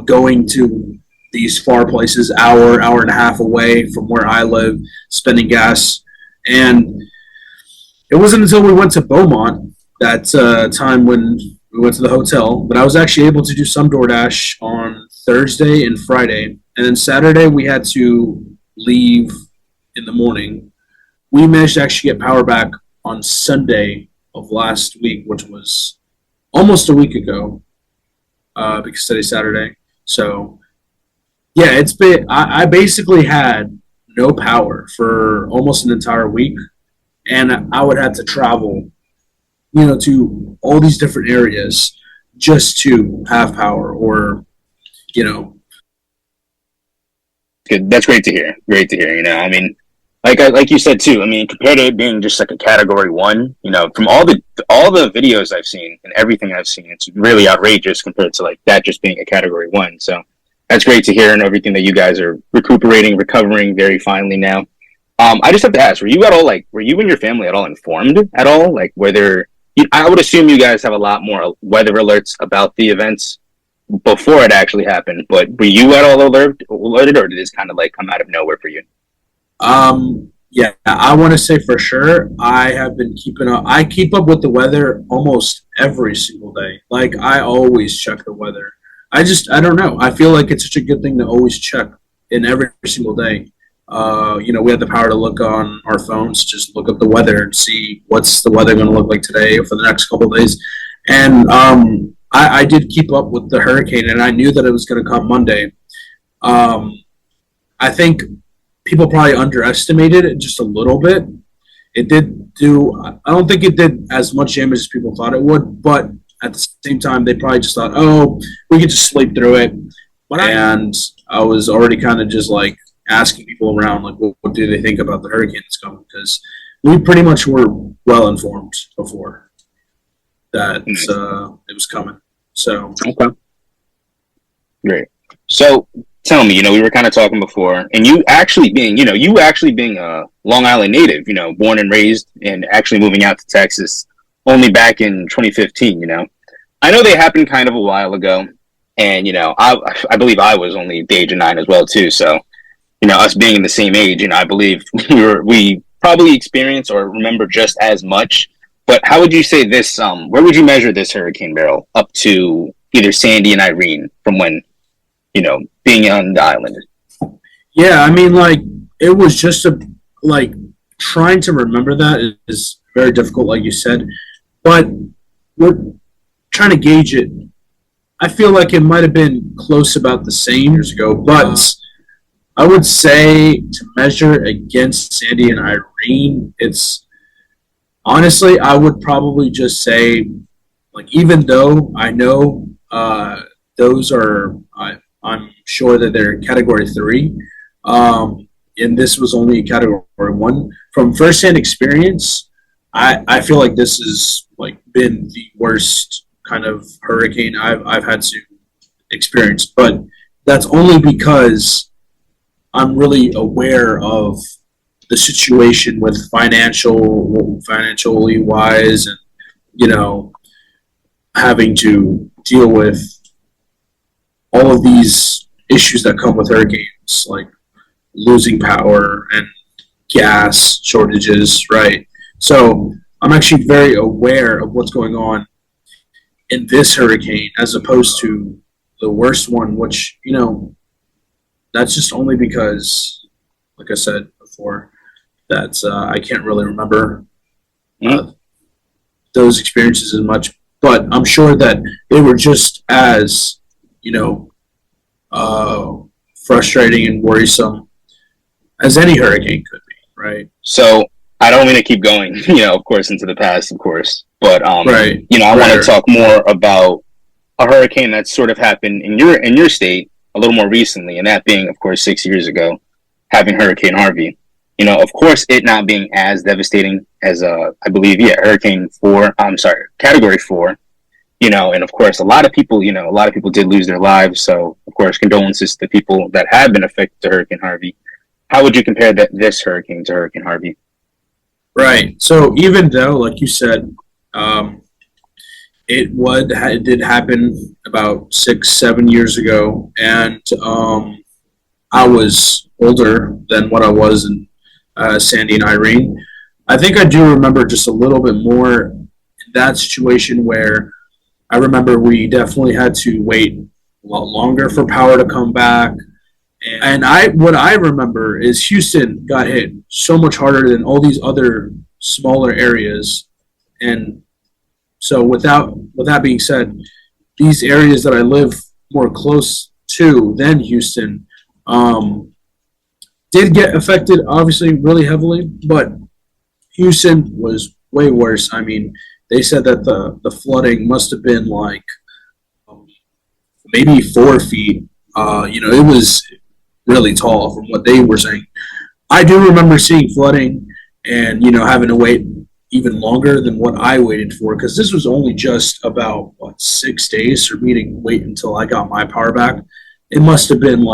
going to these far places, hour and a half away from where I live, spending gas. And it wasn't until we went to Beaumont that time when we went to the hotel that I was actually able to do some DoorDash on Thursday and Friday. And then Saturday we had to leave in the morning. We managed to actually get power back on Sunday of last week, which was almost a week ago, because today's Saturday. So, yeah, it's been. I basically had no power for almost an entire week, and I would have to travel, to all these different areas just to have power, or, Good. That's great to hear. Great to hear. I mean, like you said too. I mean, compared to it being just like a Category 1, from all the videos I've seen and everything I've seen, it's really outrageous compared to like that just being a Category 1. So that's great to hear, and everything that you guys are recovering very finely now. I just have to ask: were you and your family at all informed at all? Like, whether I would assume you guys have a lot more weather alerts about the events before it actually happened, but were you at all alerted, or did this kind of like come out of nowhere for you? Yeah, I want to say for sure I have been keeping up. I keep up with the weather almost every single day. Like, I always check the weather. I don't know. I feel like it's such a good thing to always check in every single day. We have the power to look on our phones, just look up the weather and see what's the weather going to look like today or for the next couple of days. And I did keep up with the hurricane, and I knew that it was going to come Monday. I think people probably underestimated it just a little bit. It did do. I don't think it did as much damage as people thought it would, but at the same time, they probably just thought, "Oh, we could just sleep through it." And I was already kind of just like asking people around, like, what do they think about the hurricane that's coming? Because we pretty much were well informed before that it was coming. So okay, great. So tell me, we were kind of talking before, and you actually being a Long Island native, born and raised, and actually moving out to Texas only back in 2015. I know they happened kind of a while ago, and I believe I was only the age of 9 as well too. So, us being in the same age, I believe we probably experience or remember just as much. But how would you say this? Where would you measure this Hurricane Beryl up to either Sandy and Irene from when, being on the island? Yeah, I mean, it was just trying to remember that is very difficult, like you said. But we're trying to gauge it. I feel like it might have been close about the same years ago, but I would say to measure against Sandy and Irene, it's honestly, I would probably just say, even though I know those are, I'm sure that they're category 3, and this was only category 1. From firsthand experience, I feel like this has been the worst kind of hurricane I've had to experience, but that's only because I'm really aware of the situation with financially wise, and having to deal with all of these issues that come with hurricanes, like losing power and gas shortages, right? So I'm actually very aware of what's going on in this hurricane as opposed to the worst one, which, that's just only because, like I said before, that I can't really remember those experiences as much. But I'm sure that they were just as, frustrating and worrisome as any hurricane could be, right? So I don't mean to keep going, of course, into the past, of course. But, right. I want to talk more about a hurricane that sort of happened in your state a little more recently, and that being, of course, 6 years ago, having Hurricane Harvey. Of course, it not being as devastating as, I believe, category 4, and of course, a lot of people did lose their lives. So, of course, condolences to people that have been affected to Hurricane Harvey. How would you compare this hurricane to Hurricane Harvey? Right. So even though, like you said, it did happen about 6-7 years ago, and I was older than what I was in Sandy and Irene. I think I do remember just a little bit more in that situation where I remember we definitely had to wait a lot longer for power to come back. And what I remember is Houston got hit so much harder than all these other smaller areas. And so with that being said, these areas that I live more close to than Houston did get affected, obviously, really heavily, but Houston was way worse. I mean, they said that the flooding must have been maybe 4 feet. It was really tall from what they were saying. I do remember seeing flooding and, having to wait even longer than what I waited for, because this was only just about, 6 days for me to wait until I got my power back. It must have been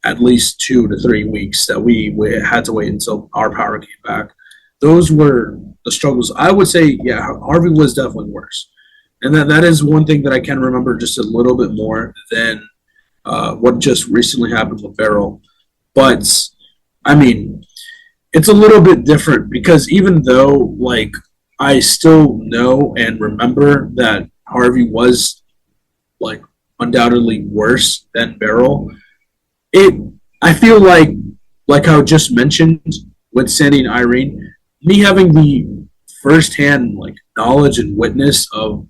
at least 2 to 3 weeks that we had to wait until our power came back. Those were the struggles. I would say, yeah, Harvey was definitely worse. And that is one thing that I can remember just a little bit more than what just recently happened with Beryl. But, I mean, it's a little bit different because even though, I still know and remember that Harvey was, undoubtedly worse than Beryl, I feel like I just mentioned with Sandy and Irene, me having the firsthand, knowledge and witness of,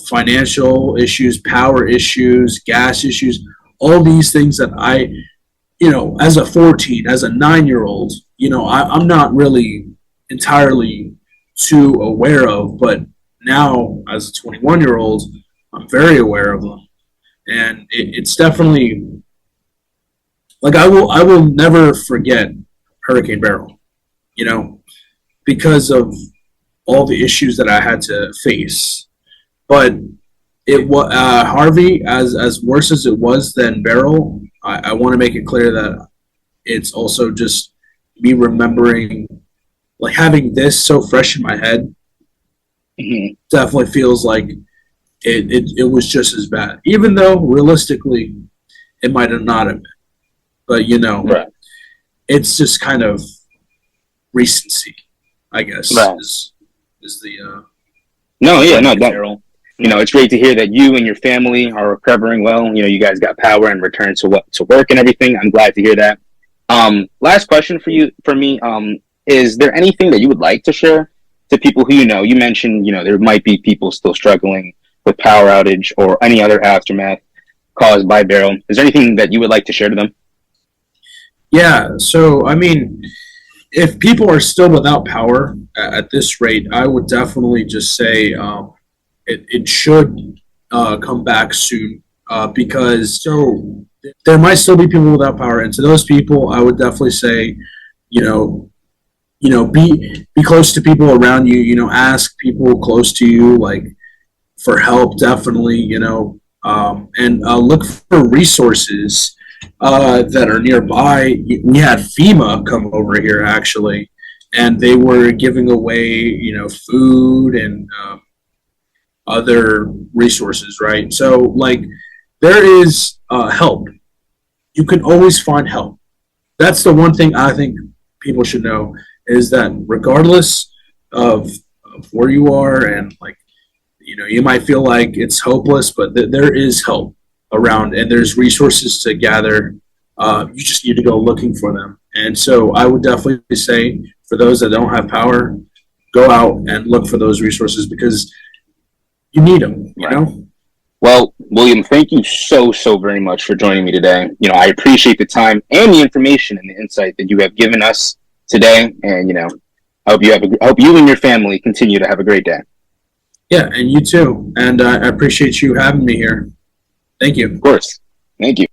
financial issues, power issues, gas issues, all these things that I, as a 14, as a 9-year-old, I'm not really entirely too aware of, but now as a 21-year-old, I'm very aware of them. And it's definitely, I will never forget Hurricane Beryl, because of all the issues that I had to face. But it was Harvey, as worse as it was than Beryl. I want to make it clear that it's also just me remembering, like having this so fresh in my head. Definitely feels like it was just as bad, even though realistically it might have not have been. But it's just kind of recency, I guess. Is the no, that, it's great to hear that you and your family are recovering well. You guys got power and returned to work and everything. I'm glad to hear that. Last question for me. Is there anything that you would like to share to people who you mentioned, there might be people still struggling with power outage or any other aftermath caused by Beryl. Is there anything that you would like to share to them? Yeah, so I mean, if people are still without power at this rate, I would definitely just say it should come back soon because there might still be people without power, and to those people, I would definitely say, be close to people around you. Ask people close to you like for help, definitely. And look for resources that are nearby. We had FEMA come over here actually, and they were giving away, food and other resources, right? So, like, there is help. You can always find help. That's the one thing I think people should know is that regardless of where you are and, like, you might feel like it's hopeless, but there is help around and there's resources to gather. You just need to go looking for them. And so I would definitely say for those that don't have power, go out and look for those resources because you need them, Well, William, thank you so very much for joining me today. I appreciate the time and the information and the insight that you have given us today. And, I hope you and your family continue to have a great day. Yeah, and you too. And I appreciate you having me here. Thank you. Of course. Thank you.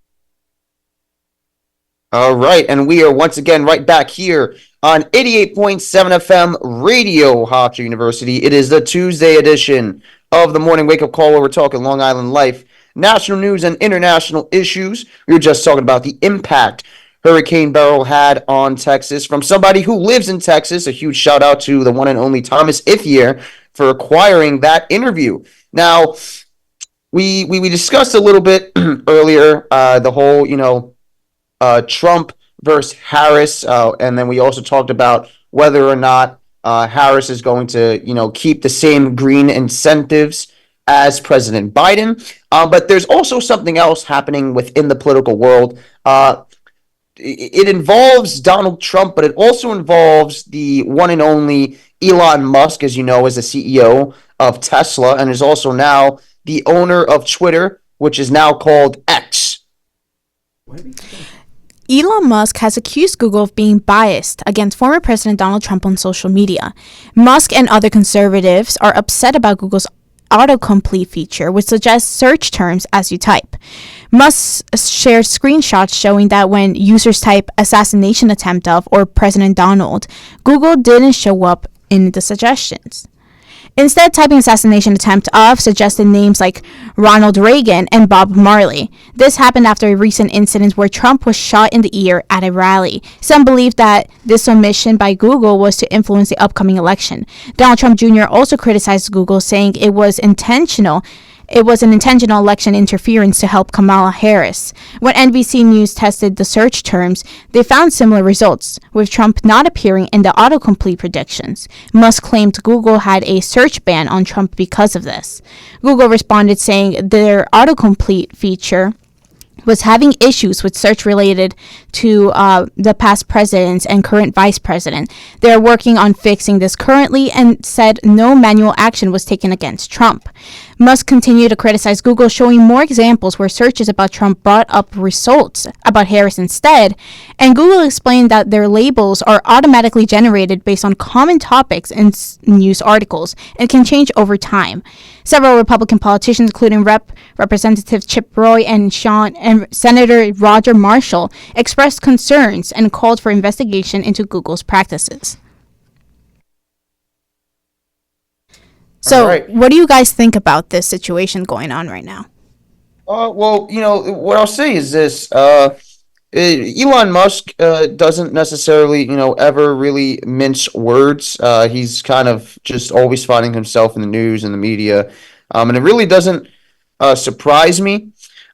All right, and we are once again right back here on 88.7 FM Radio Hofstra University. It is the Tuesday edition of the Morning Wake Up Call where we're talking Long Island life, national news, and international issues. We were just talking about the impact Hurricane Beryl had on Texas from somebody who lives in Texas. A huge shout out to the one and only Thomas Ithier for acquiring that interview. Now, we discussed a little bit earlier the whole, Trump versus Harris, and then we also talked about whether or not Harris is going to, keep the same green incentives as President Biden. But there's also something else happening within the political world. It involves Donald Trump, but it also involves the one and only Elon Musk, as you know, is the CEO of Tesla and is also now the owner of Twitter, which is now called X. Elon Musk has accused Google of being biased against former President Donald Trump on social media. Musk and other conservatives are upset about Google's autocomplete feature, which suggests search terms as you type. Musk shared screenshots showing that when users type assassination attempt of or President Donald, Google didn't show up in the suggestions. Instead, typing assassination attempt of suggested names like Ronald Reagan and Bob Marley. This happened after a recent incident where Trump was shot in the ear at a rally. Some believe that this omission by Google was to influence the upcoming election. Donald Trump Jr. also criticized Google, saying it was intentional. It was an intentional election interference to help Kamala Harris. When NBC News tested the search terms, they found similar results, with Trump not appearing in the autocomplete predictions. Musk claimed Google had a search ban on Trump because of this. Google responded saying their autocomplete feature was having issues with search related to the past presidents and current vice president. They're working on fixing this currently and said no manual action was taken against Trump. Musk continued to criticize Google, showing more examples where searches about Trump brought up results about Harris instead, and Google explained that their labels are automatically generated based on common topics in news articles and can change over time. Several Republican politicians, including Representative Chip Roy and Senator Roger Marshall, expressed concerns and called for investigation into Google's practices. So, right. what do you guys think about this situation going on right now? Well, what I'll say is this. Elon Musk doesn't necessarily, ever really mince words. He's kind of just always finding himself in the news and the media. And it really doesn't surprise me.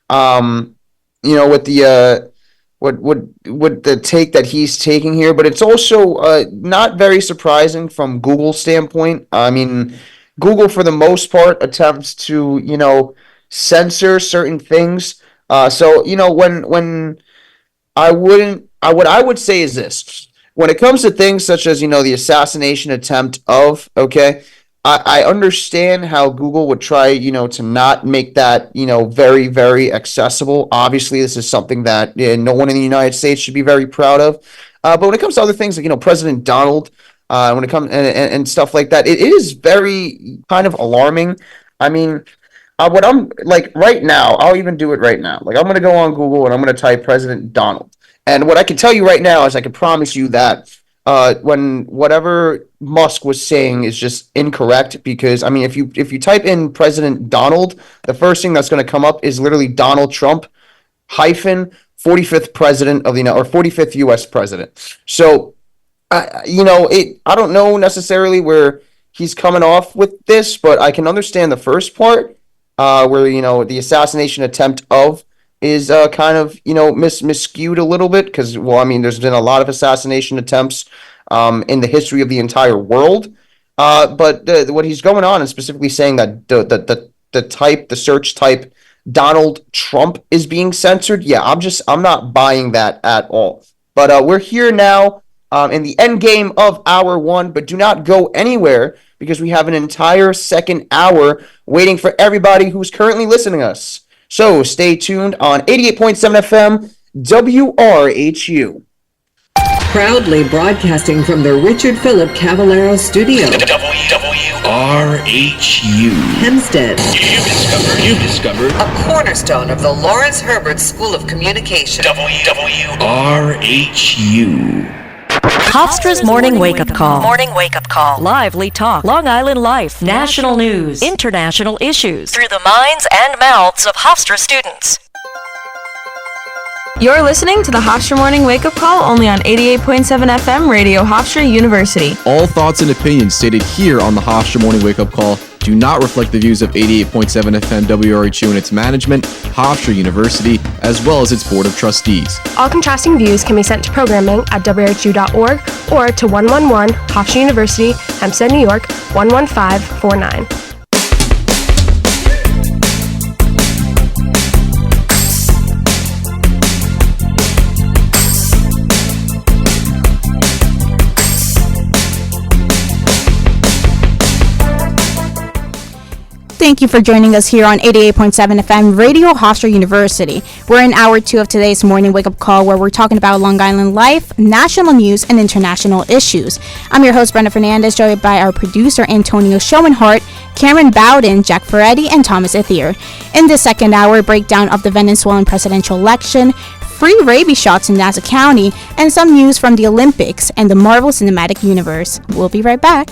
Um, with the what the take that he's taking here, but it's also not very surprising from Google's standpoint. I mean, Google for the most part attempts to censor certain things. So when what I would say is this. When it comes to things such as, the assassination attempt of, okay, I understand how Google would try, to not make that, very, very accessible. Obviously, this is something that no one in the United States should be very proud of. But when it comes to other things like, President Donald, when it comes and stuff like that, it is very kind of alarming. I mean, what I'm like right now, I'll even do it right now. Like I'm gonna go on Google and I'm gonna type President Donald. And what I can tell you right now is I can promise you that when whatever Musk was saying is just incorrect, because I mean if you type in President Donald, the first thing that's gonna come up is literally Donald Trump hyphen 45th president of the United or 45th US president. So I don't know necessarily where he's coming off with this, but I can understand the first part, where the assassination attempt of is kind of miscued a little bit because well, I mean, there's been a lot of assassination attempts in the history of the entire world, but what he's going on and specifically saying that the search type Donald Trump is being censored. Yeah, I'm not buying that at all. But we're here now in the end game of hour one, but do not go anywhere because we have an entire second hour waiting for everybody who's currently listening to us. So stay tuned on 88.7 FM WRHU. Proudly broadcasting from the Richard Philip Cavallaro Studio. WRHU. Hempstead. You discovered A cornerstone of the Lawrence Herbert School of Communication. WRHU. Hofstra's Morning Wake Up Call. Morning Wake Up Call. Lively talk. Long Island Life. National news. International issues. Through the minds and mouths of Hofstra students. You're listening to the Hofstra Morning Wake Up Call only on 88.7 FM Radio Hofstra University. All thoughts and opinions stated here on the Hofstra Morning Wake Up Call do not reflect the views of 88.7 FM WRHU and its management, Hofstra University, as well as its Board of Trustees. All contrasting views can be sent to programming at WRHU.org or to 111 Hofstra University, Hempstead, New York, 11549. Thank you for joining us here on 88.7 FM Radio Hofstra University. We're in hour two of today's morning wake-up call where we're talking about Long Island life, national news, and international issues. I'm your host, Brenda Fernandez, joined by our producer, Antonio Schoenhart, Cameron Bowden, Jack Ferretti, and Thomas Ithier. In this second hour, breakdown of the Venezuelan presidential election, free rabies shots in Nassau County, and some news from the Olympics and the Marvel Cinematic Universe. We'll be right back.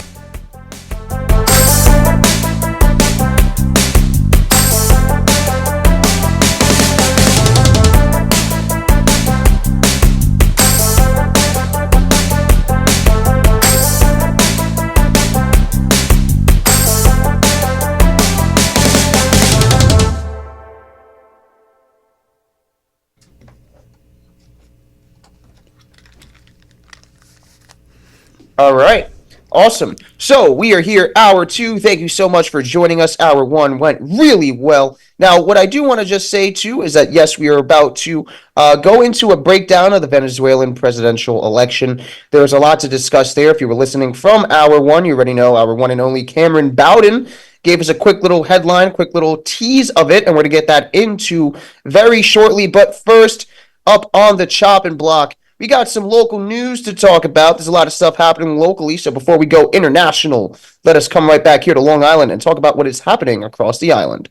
All right. Awesome. So we are here, hour two. Thank you so much for joining us. Hour one went really well. Now, what I do want to just say, too, is that, yes, we are about to go into a breakdown of the Venezuelan presidential election. There's a lot to discuss there. If you were listening from hour one, you already know our one and only Cameron Bowden gave us a quick little headline, quick little tease of it, and we're going to get that into very shortly. But first, up on the chopping block, we got some local news to talk about. There's a lot of stuff happening locally. So before we go international, let us come right back here to Long Island and talk about what is happening across the island.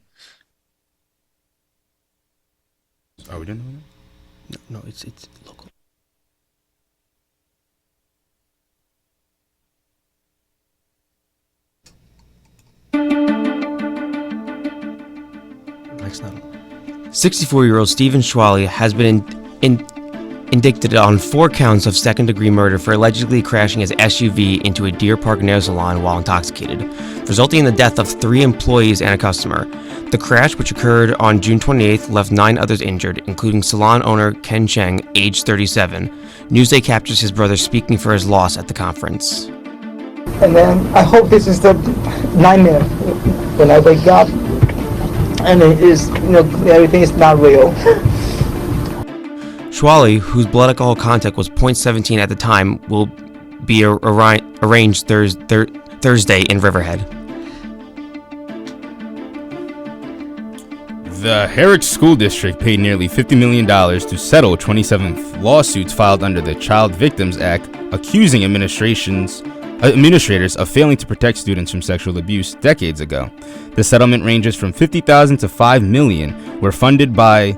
Are we done? No, it's local. 64-year-old Stephen Schwally has been indicted on 4 counts of second-degree murder for allegedly crashing his SUV into a Deer Park nail salon while intoxicated, resulting in the death of 3 employees and a customer. The crash, which occurred on June 28th, left 9 others injured, including salon owner Ken Cheng, age 37. Newsday captures his brother speaking for his loss at the conference. And then I hope this is the nightmare when I wake up and it is, everything is not real. Schwally, whose blood alcohol content was 0.17 at the time, will be arraigned Thursday in Riverhead. The Herrick School District paid nearly $50 million to settle 27 lawsuits filed under the Child Victims Act, accusing administrators of failing to protect students from sexual abuse decades ago. The settlement ranges from $50,000 to $5 million, were funded by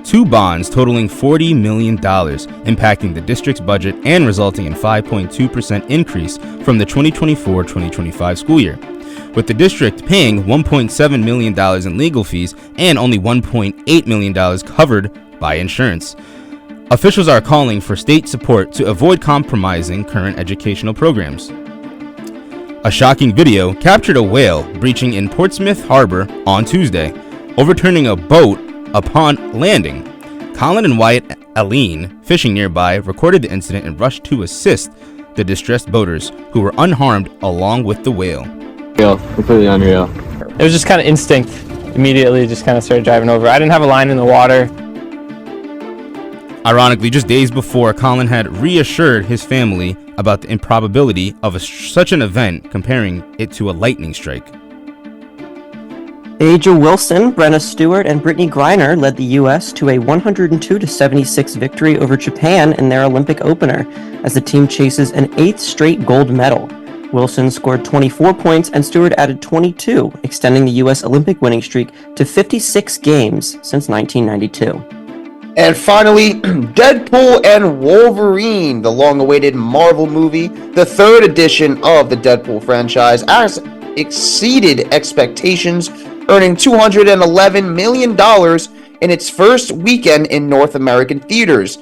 2 bonds totaling $40 million, impacting the district's budget and resulting in 5.2% increase from the 2024-2025 school year, with the district paying $1.7 million in legal fees and only $1.8 million covered by insurance. Officials are calling for state support to avoid compromising current educational programs. A shocking video captured a whale breaching in Portsmouth Harbor on Tuesday, overturning a boat upon landing. Colin and Wyatt Aline, fishing nearby, recorded the incident and rushed to assist the distressed boaters, who were unharmed along with the whale. Completely unreal. It was just kind of instinct. Immediately just kind of started driving over. I didn't have a line in the water. Ironically, just days before, Colin had reassured his family about the improbability of such an event, comparing it to a lightning strike. Aja Wilson, Brenna Stewart, and Brittany Griner led the U.S. to a 102-76 victory over Japan in their Olympic opener, as the team chases an 8th straight gold medal. Wilson scored 24 points and Stewart added 22, extending the U.S. Olympic winning streak to 56 games since 1992. And finally, Deadpool and Wolverine, the long-awaited Marvel movie, the 3rd edition of the Deadpool franchise, has exceeded expectations, earning $211 million in its first weekend in North American theaters.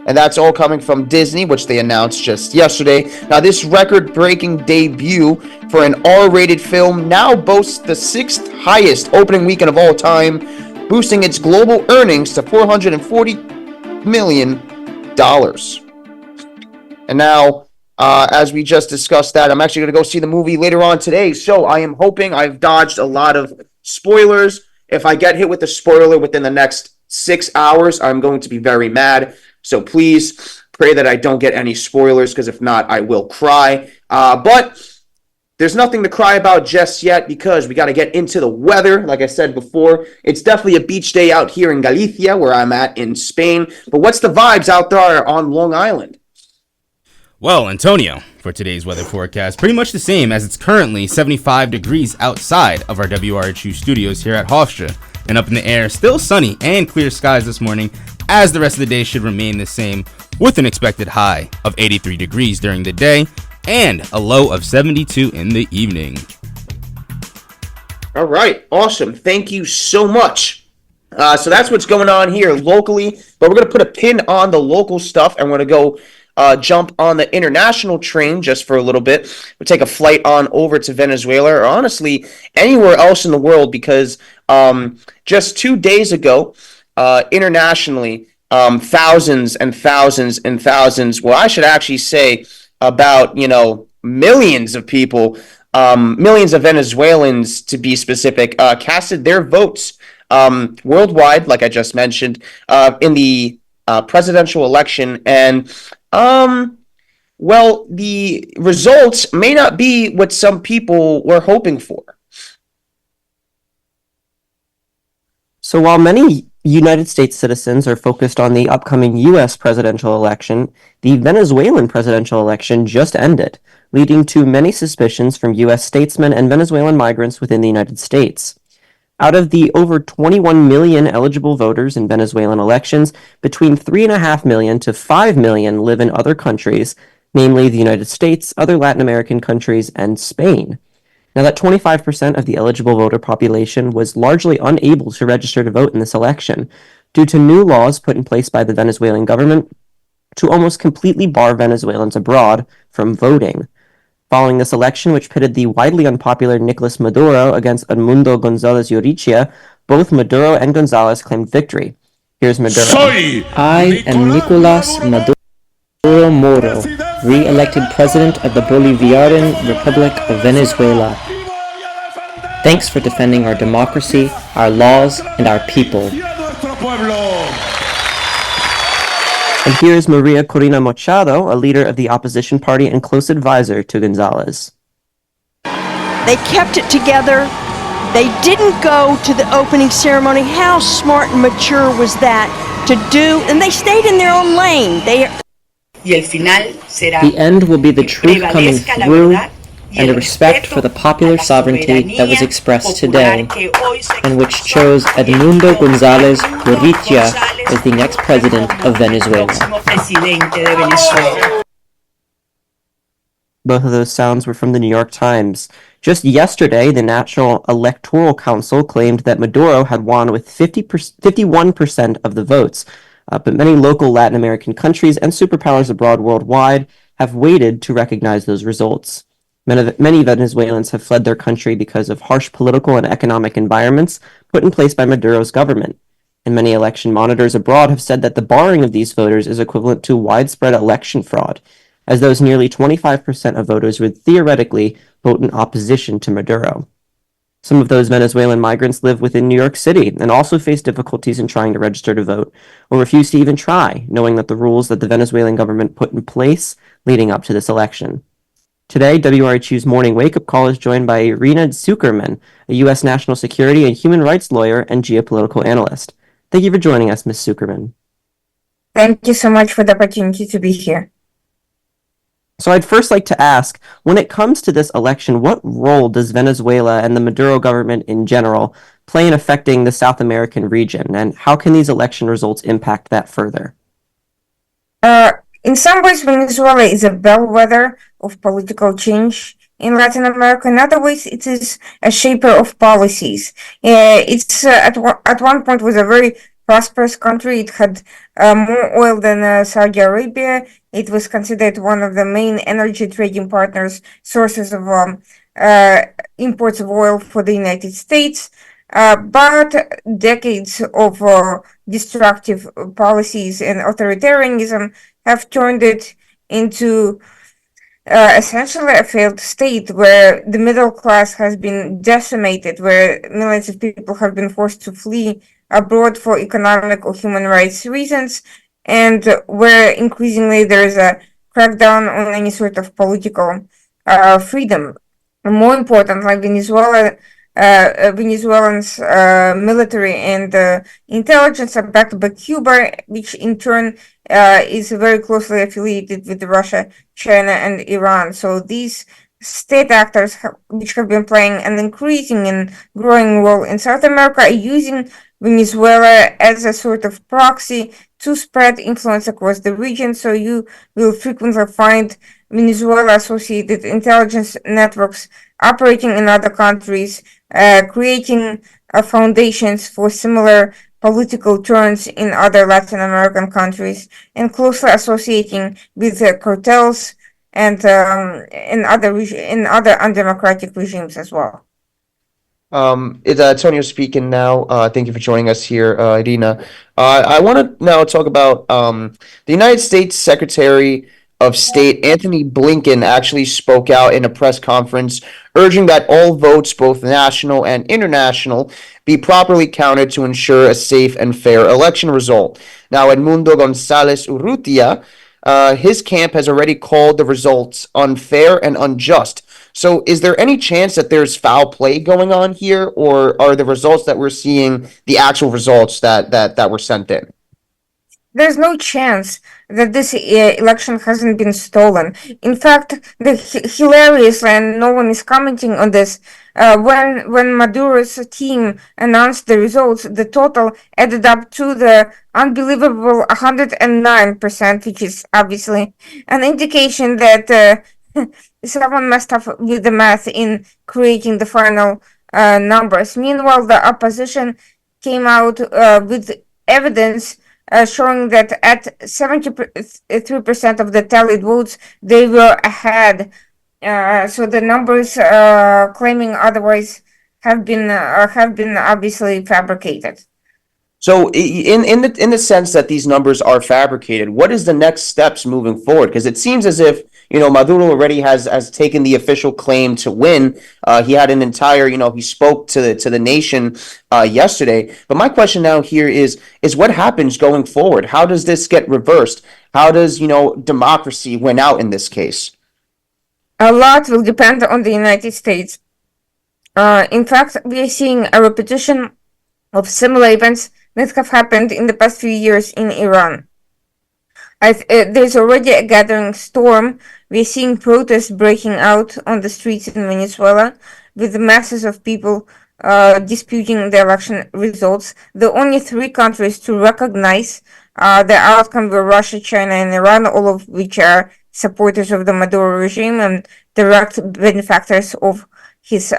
And that's all coming from Disney, which they announced just yesterday. Now, this record-breaking debut for an R-rated film now boasts the 6th highest opening weekend of all time, boosting its global earnings to $440 million. And now, as we just discussed that, I'm actually going to go see the movie later on today. So I am hoping I've dodged a lot of spoilers. If I get hit with a spoiler within the next 6 hours, I'm going to be very mad. So please pray that I don't get any spoilers, because if not, I will cry. But there's nothing to cry about just yet, because we got to get into the weather. Like I said before, it's definitely a beach day out here in Galicia, where I'm at in Spain. But what's the vibes out there on Long Island? Well, Antonio, for today's weather forecast, pretty much the same, as it's currently 75 degrees outside of our WRHU studios here at Hofstra. And up in the air, still sunny and clear skies this morning, as the rest of the day should remain the same, with an expected high of 83 degrees during the day and a low of 72 in the evening. All right, awesome. Thank you so much. So that's what's going on here locally, but we're going to put a pin on the local stuff, and we're going to go jump on the international train just for a little bit. We'll take a flight on over to Venezuela, or honestly anywhere else in the world, because just 2 days ago, internationally, thousands and thousands and thousands, well, I should actually say about, millions of people, millions of Venezuelans to be specific, casted their votes worldwide, like I just mentioned, in the presidential election. And well, the results may not be what some people were hoping for. So while many United States citizens are focused on the upcoming U.S. presidential election, the Venezuelan presidential election just ended, leading to many suspicions from U.S. statesmen and Venezuelan migrants within the United States. Out of the over 21 million eligible voters in Venezuelan elections, between 3.5 million to 5 million live in other countries, namely the United States, other Latin American countries, and Spain. Now, that 25% of the eligible voter population was largely unable to register to vote in this election due to new laws put in place by the Venezuelan government to almost completely bar Venezuelans abroad from voting. Following this election, which pitted the widely unpopular Nicolas Maduro against Edmundo Gonzalez Urrutia, both Maduro and Gonzalez claimed victory. Here's Maduro. I am Nicolas Maduro Moro, re-elected President of the Bolivarian Republic of Venezuela. Thanks for defending our democracy, our laws, and our people. And here's Maria Corina Machado, a leader of the opposition party and close advisor to Gonzalez. They kept it together. They didn't go to the opening ceremony. How smart and mature was that to do? And they stayed in their own lane. The end will be the truth coming through and the respect for the popular sovereignty that was expressed today, and which chose Edmundo Gonzalez Urrutia as the next president of Venezuela. Both of those sounds were from the New York Times. Just yesterday, the National Electoral Council claimed that Maduro had won with 51% of the votes, but many local Latin American countries and superpowers abroad worldwide have waited to recognize those results. Many Venezuelans have fled their country because of harsh political and economic environments put in place by Maduro's government. And many election monitors abroad have said that the barring of these voters is equivalent to widespread election fraud, as those nearly 25% of voters would theoretically vote in opposition to Maduro. Some of those Venezuelan migrants live within New York City and also face difficulties in trying to register to vote, or refuse to even try, knowing that the rules that the Venezuelan government put in place leading up to this election. Today, WRHU's Morning Wake-Up Call is joined by Irina Zuckerman, a U.S. national security and human rights lawyer and geopolitical analyst. Thank you for joining us, Ms. Zuckerman. Thank you so much for the opportunity to be here. So I'd first like to ask, when it comes to this election, what role does Venezuela and the Maduro government in general play in affecting the South American region, and how can these election results impact that further? In some ways, Venezuela is a bellwether of political change in Latin America. In other ways, it is a shaper of policies. It's at one point was a very prosperous country. It had more oil than Saudi Arabia. It was considered one of the main energy trading partners, sources of imports of oil for the United States. But decades of destructive policies and authoritarianism have turned it into essentially a failed state where the middle class has been decimated, where millions of people have been forced to flee abroad for economic or human rights reasons, and where increasingly there is a crackdown on any sort of political freedom. And more importantly, Venezuelans military and intelligence are backed by Cuba, which in turn is very closely affiliated with Russia, China, and Iran. So these state actors, which have been playing an increasing and growing role in South America, are using Venezuela as a sort of proxy to spread influence across the region. So you will frequently find Venezuela-associated intelligence networks operating in other countries, creating foundations for similar political turns in other Latin American countries, and closely associating with cartels and in other undemocratic regimes as well. It's Antonio speaking now. Thank you for joining us here, Irina. I want to now talk about the United States Secretary of State Anthony Blinken actually spoke out in a press conference urging that all votes, both national and international, be properly counted to ensure a safe and fair election result. Now, Edmundo Gonzalez Urrutia, his camp has already called the results unfair and unjust. So is there any chance that there's foul play going on here, or are the results that we're seeing the actual results that were sent in? There's no chance that this election hasn't been stolen. In fact, hilariously, and no one is commenting on this, when Maduro's team announced the results, the total added up to the unbelievable 109%, which is obviously an indication that someone messed up with the math in creating the final numbers. Meanwhile, the opposition came out with evidence showing that at 73% of the tallied votes, they were ahead. So the numbers claiming otherwise have been obviously fabricated. So, in the sense that these numbers are fabricated, what is the next steps moving forward? Because it seems as if Maduro already has taken the official claim to win. He had an entire he spoke to the nation yesterday. But my question now here is what happens going forward? How does this get reversed? How does democracy win out in this case? A lot will depend on the United States. In fact, we are seeing a repetition of similar events that have happened in the past few years in Iran. There's already a gathering storm. We're seeing protests breaking out on the streets in Venezuela with masses of people disputing the election results. The only three countries to recognize the outcome were Russia, China, and Iran, all of which are supporters of the Maduro regime and direct benefactors of his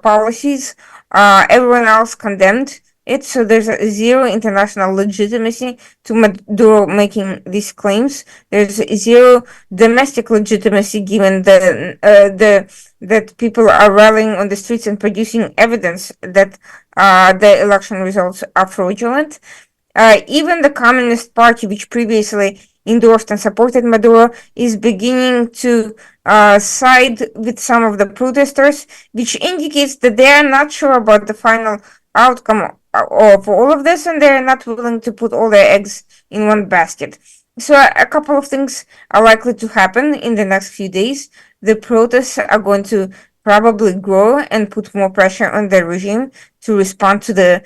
policies. Everyone else condemned it, so there's zero international legitimacy to Maduro making these claims. There's zero domestic legitimacy given that people are rallying on the streets and producing evidence that the election results are fraudulent. Even the Communist Party, which previously endorsed and supported Maduro, is beginning to side with some of the protesters, which indicates that they are not sure about the final outcome of all of this, and they're not willing to put all their eggs in one basket. So a couple of things are likely to happen in the next few days. The protests are going to probably grow and put more pressure on the regime to respond to the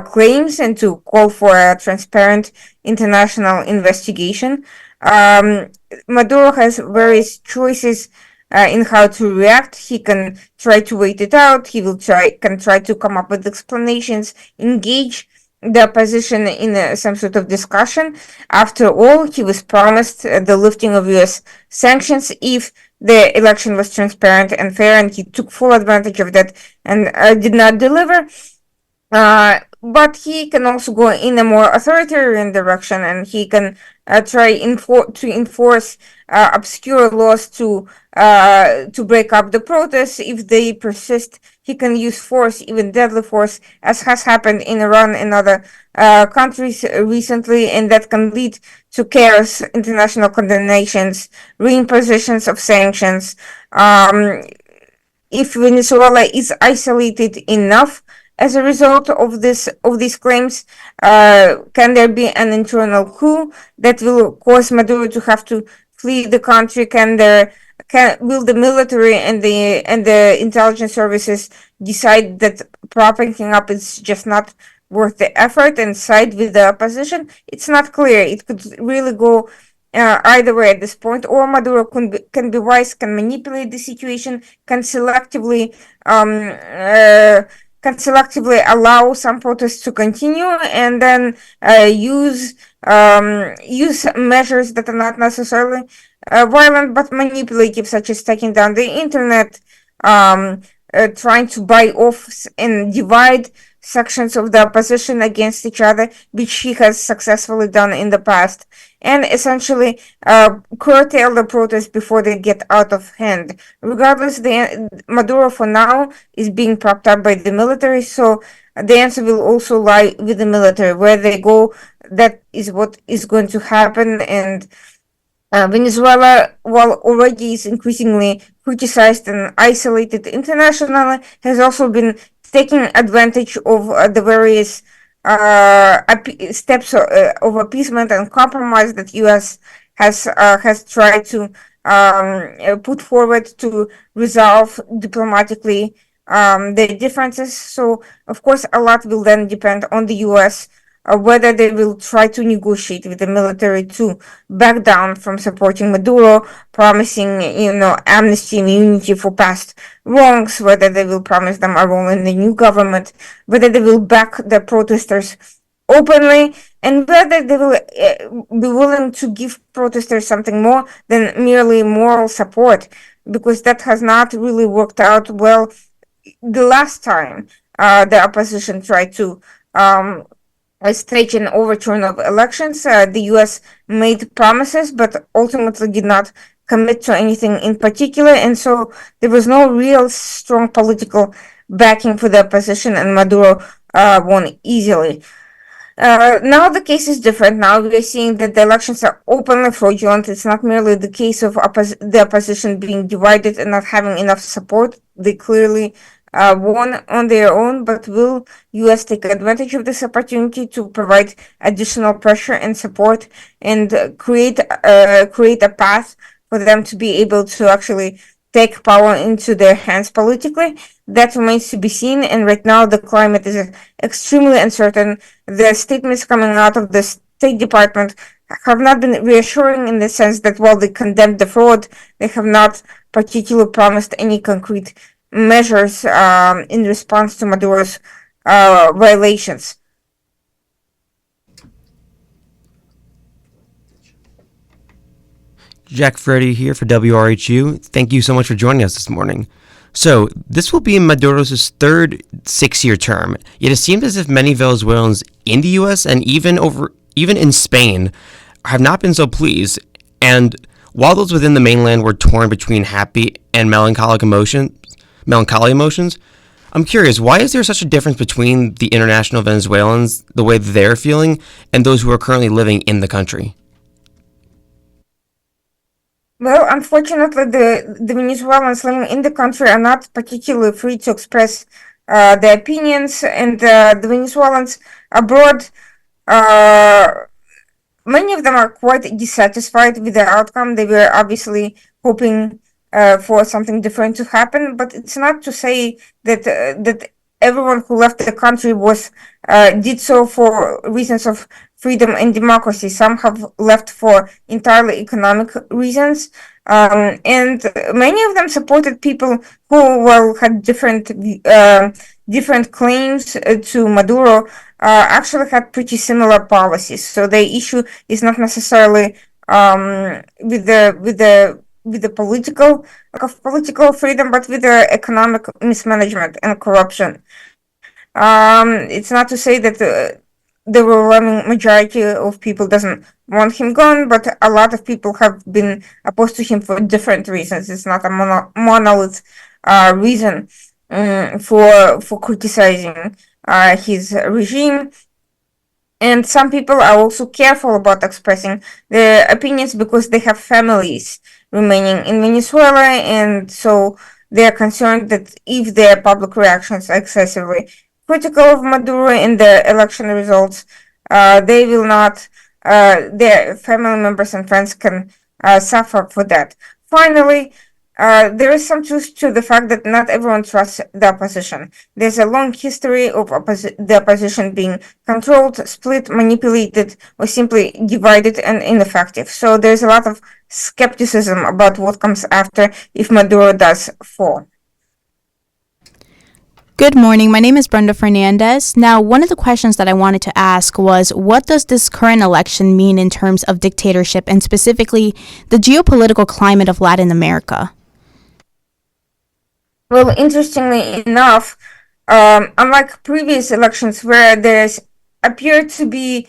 claims and to call for a transparent international investigation. Maduro has various choices in how to react. He can try to wait it out. He can try to come up with explanations, engage the opposition in some sort of discussion. After all, he was promised the lifting of U.S. sanctions if the election was transparent and fair, and he took full advantage of that and did not deliver. But he can also go in a more authoritarian direction, and he can try to enforce obscure laws to break up the protests. If they persist, he can use force, even deadly force, as has happened in Iran and other countries recently, and that can lead to chaos, international condemnations, reimpositions of sanctions. If Venezuela is isolated enough as a result of these claims, can there be an internal coup that will cause Maduro to have to flee the country? Will the military and the intelligence services decide that propping him up is just not worth the effort and side with the opposition? It's not clear. It could really go either way at this point, or Maduro can be wise, can manipulate the situation, can selectively allow some protests to continue, and then use measures that are not necessarily violent but manipulative, such as taking down the internet, trying to buy off and divide sections of the opposition against each other, which he has successfully done in the past, and essentially curtail the protests before they get out of hand. Regardless, Maduro for now is being propped up by the military, so the answer will also lie with the military. Where they go, that is what is going to happen, and Venezuela, while already is increasingly criticized and isolated internationally, has also been taking advantage of the various steps of appeasement and compromise that U.S. has tried to put forward to resolve diplomatically the differences. So, of course, a lot will then depend on the U.S. Whether they will try to negotiate with the military to back down from supporting Maduro, promising, amnesty and immunity for past wrongs, whether they will promise them a role in the new government, whether they will back the protesters openly, and whether they will be willing to give protesters something more than merely moral support. because that has not really worked out well. The last time the opposition tried to stage an overturn of elections, the U.S. made promises but ultimately did not commit to anything in particular, and so there was no real strong political backing for the opposition, and Maduro won easily. Now the case is different. Now we're seeing that the elections are openly fraudulent. It's not merely the case of the opposition being divided and not having enough support. They clearly won on their own, but will U.S. take advantage of this opportunity to provide additional pressure and support and create a path for them to be able to actually take power into their hands politically? That remains to be seen, and right now the climate is extremely uncertain. The statements coming out of the State Department have not been reassuring in the sense that while they condemned the fraud, they have not particularly promised any concrete measures in response to Maduro's violations. Jack Freddy here for WRHU. Thank you so much for joining us this morning. So, this will be Maduro's third 6-year term, yet it seems as if many Venezuelans in the US and even in Spain have not been so pleased. And while those within the mainland were torn between happy and melancholy emotions, I'm curious, why is there such a difference between the international Venezuelans, the way they're feeling, and those who are currently living in the country? Well, unfortunately, the Venezuelans living in the country are not particularly free to express their opinions, and the Venezuelans abroad, many of them are quite dissatisfied with the outcome. They were obviously hoping for something different to happen, but it's not to say that everyone who left the country did so for reasons of freedom and democracy. Some have left for entirely economic reasons, and many of them supported people who had different claims to Maduro. Actually had pretty similar policies. So the issue is not necessarily with the political lack of political freedom, but with the economic mismanagement and corruption. It's not to say that the overwhelming majority of people doesn't want him gone, but a lot of people have been opposed to him for different reasons. It's not a monolith reason for criticizing his regime. And some people are also careful about expressing their opinions because they have families remaining in Venezuela, and so they are concerned that if their public reactions are excessively critical of Maduro in the election results, they will not, their family members and friends can suffer for that. Finally, there is some truth to the fact that not everyone trusts the opposition. There's a long history of the opposition being controlled, split, manipulated, or simply divided and ineffective. So there's a lot of skepticism about what comes after if Maduro does fall. Good morning. My name is Brenda Fernandez. Now, one of the questions that I wanted to ask was, what does this current election mean in terms of dictatorship and specifically the geopolitical climate of Latin America? Well, interestingly enough, unlike previous elections where there's appeared to be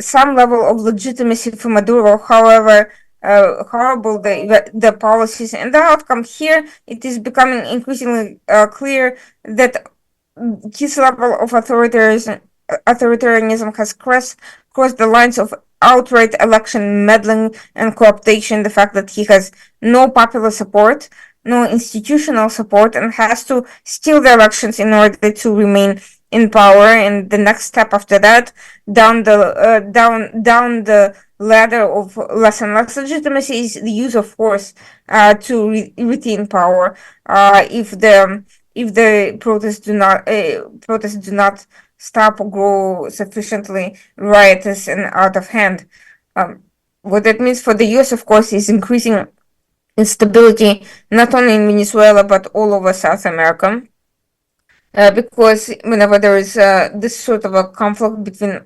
some level of legitimacy for Maduro, however horrible the policies and the outcome here, it is becoming increasingly clear that his level of authoritarianism has crossed the lines of outright election meddling and co-optation, the fact that he has no popular support, no institutional support, and has to steal the elections in order to remain in power. And the next step after that, down the ladder of less and less legitimacy, is the use of force to retain power. If the protests do not stop or grow sufficiently riotous and out of hand. What that means for the U.S., of course, is increasing instability not only in Venezuela but all over South America, because whenever there is this sort of a conflict between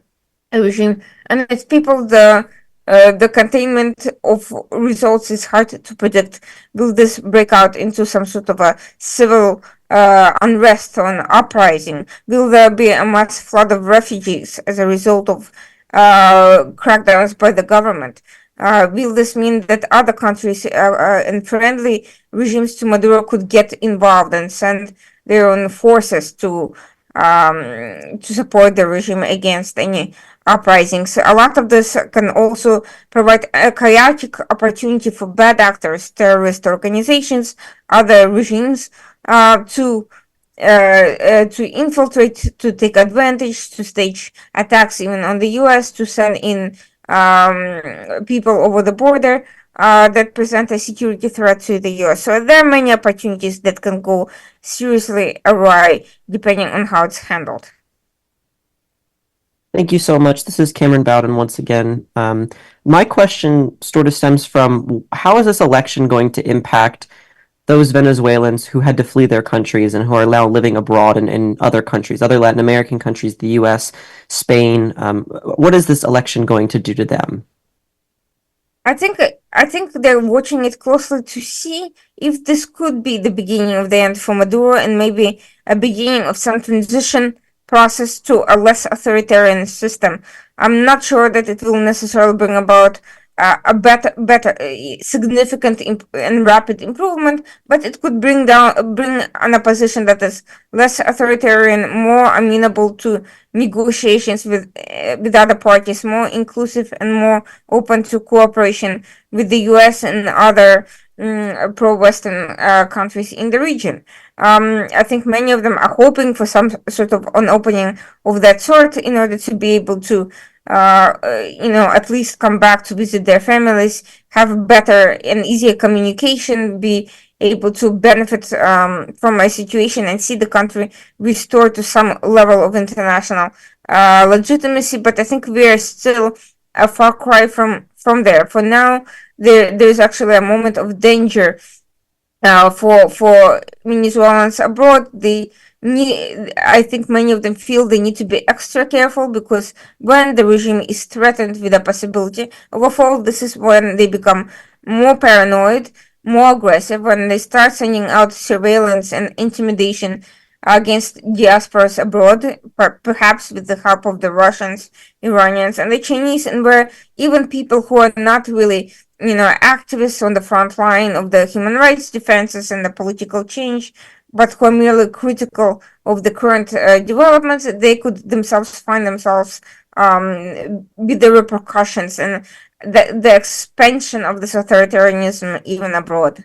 a regime and its people, the The containment of results is hard to predict. Will this break out into some sort of a civil unrest or an uprising? Will there be a mass flood of refugees as a result of crackdowns by the government? Will this mean that other countries and friendly regimes to Maduro could get involved and send their own forces to support the regime against any uprisings? A lot of this can also provide a chaotic opportunity for bad actors, terrorist organizations, other regimes to infiltrate, to take advantage, to stage attacks even on the U.S., to send in people over the border that present a security threat to the U.S. So there are many opportunities that can go seriously awry depending on how it's handled. Thank you so much. This is Cameron Bowden once again. My question sort of stems from how is this election going to impact those Venezuelans who had to flee their countries and who are now living abroad in other countries, other Latin American countries, the US, Spain? What is this election going to do to them? I think they're watching it closely to see if this could be the beginning of the end for Maduro and maybe a beginning of some transition process to a less authoritarian system. I'm not sure that it will necessarily bring about a better, significant and rapid improvement, but it could bring an opposition that is less authoritarian, more amenable to negotiations with other parties, more inclusive and more open to cooperation with the U.S. and other pro-Western countries in the region. I think many of them are hoping for some sort of an opening of that sort in order to be able to at least come back to visit their families, have better and easier communication, be able to benefit from a situation and see the country restored to some level of international legitimacy. But I think we are still a far cry from there. For now, there's actually a moment of danger for Venezuelans abroad. I think many of them feel they need to be extra careful because when the regime is threatened with the possibility of a fall, this is when they become more paranoid, more aggressive, when they start sending out surveillance and intimidation against diasporas abroad, perhaps with the help of the Russians, Iranians, and the Chinese, and where even people who are not really activists on the front line of the human rights defenses and the political change, but who are merely critical of the current developments, they could themselves find themselves with the repercussions and the expansion of this authoritarianism even abroad.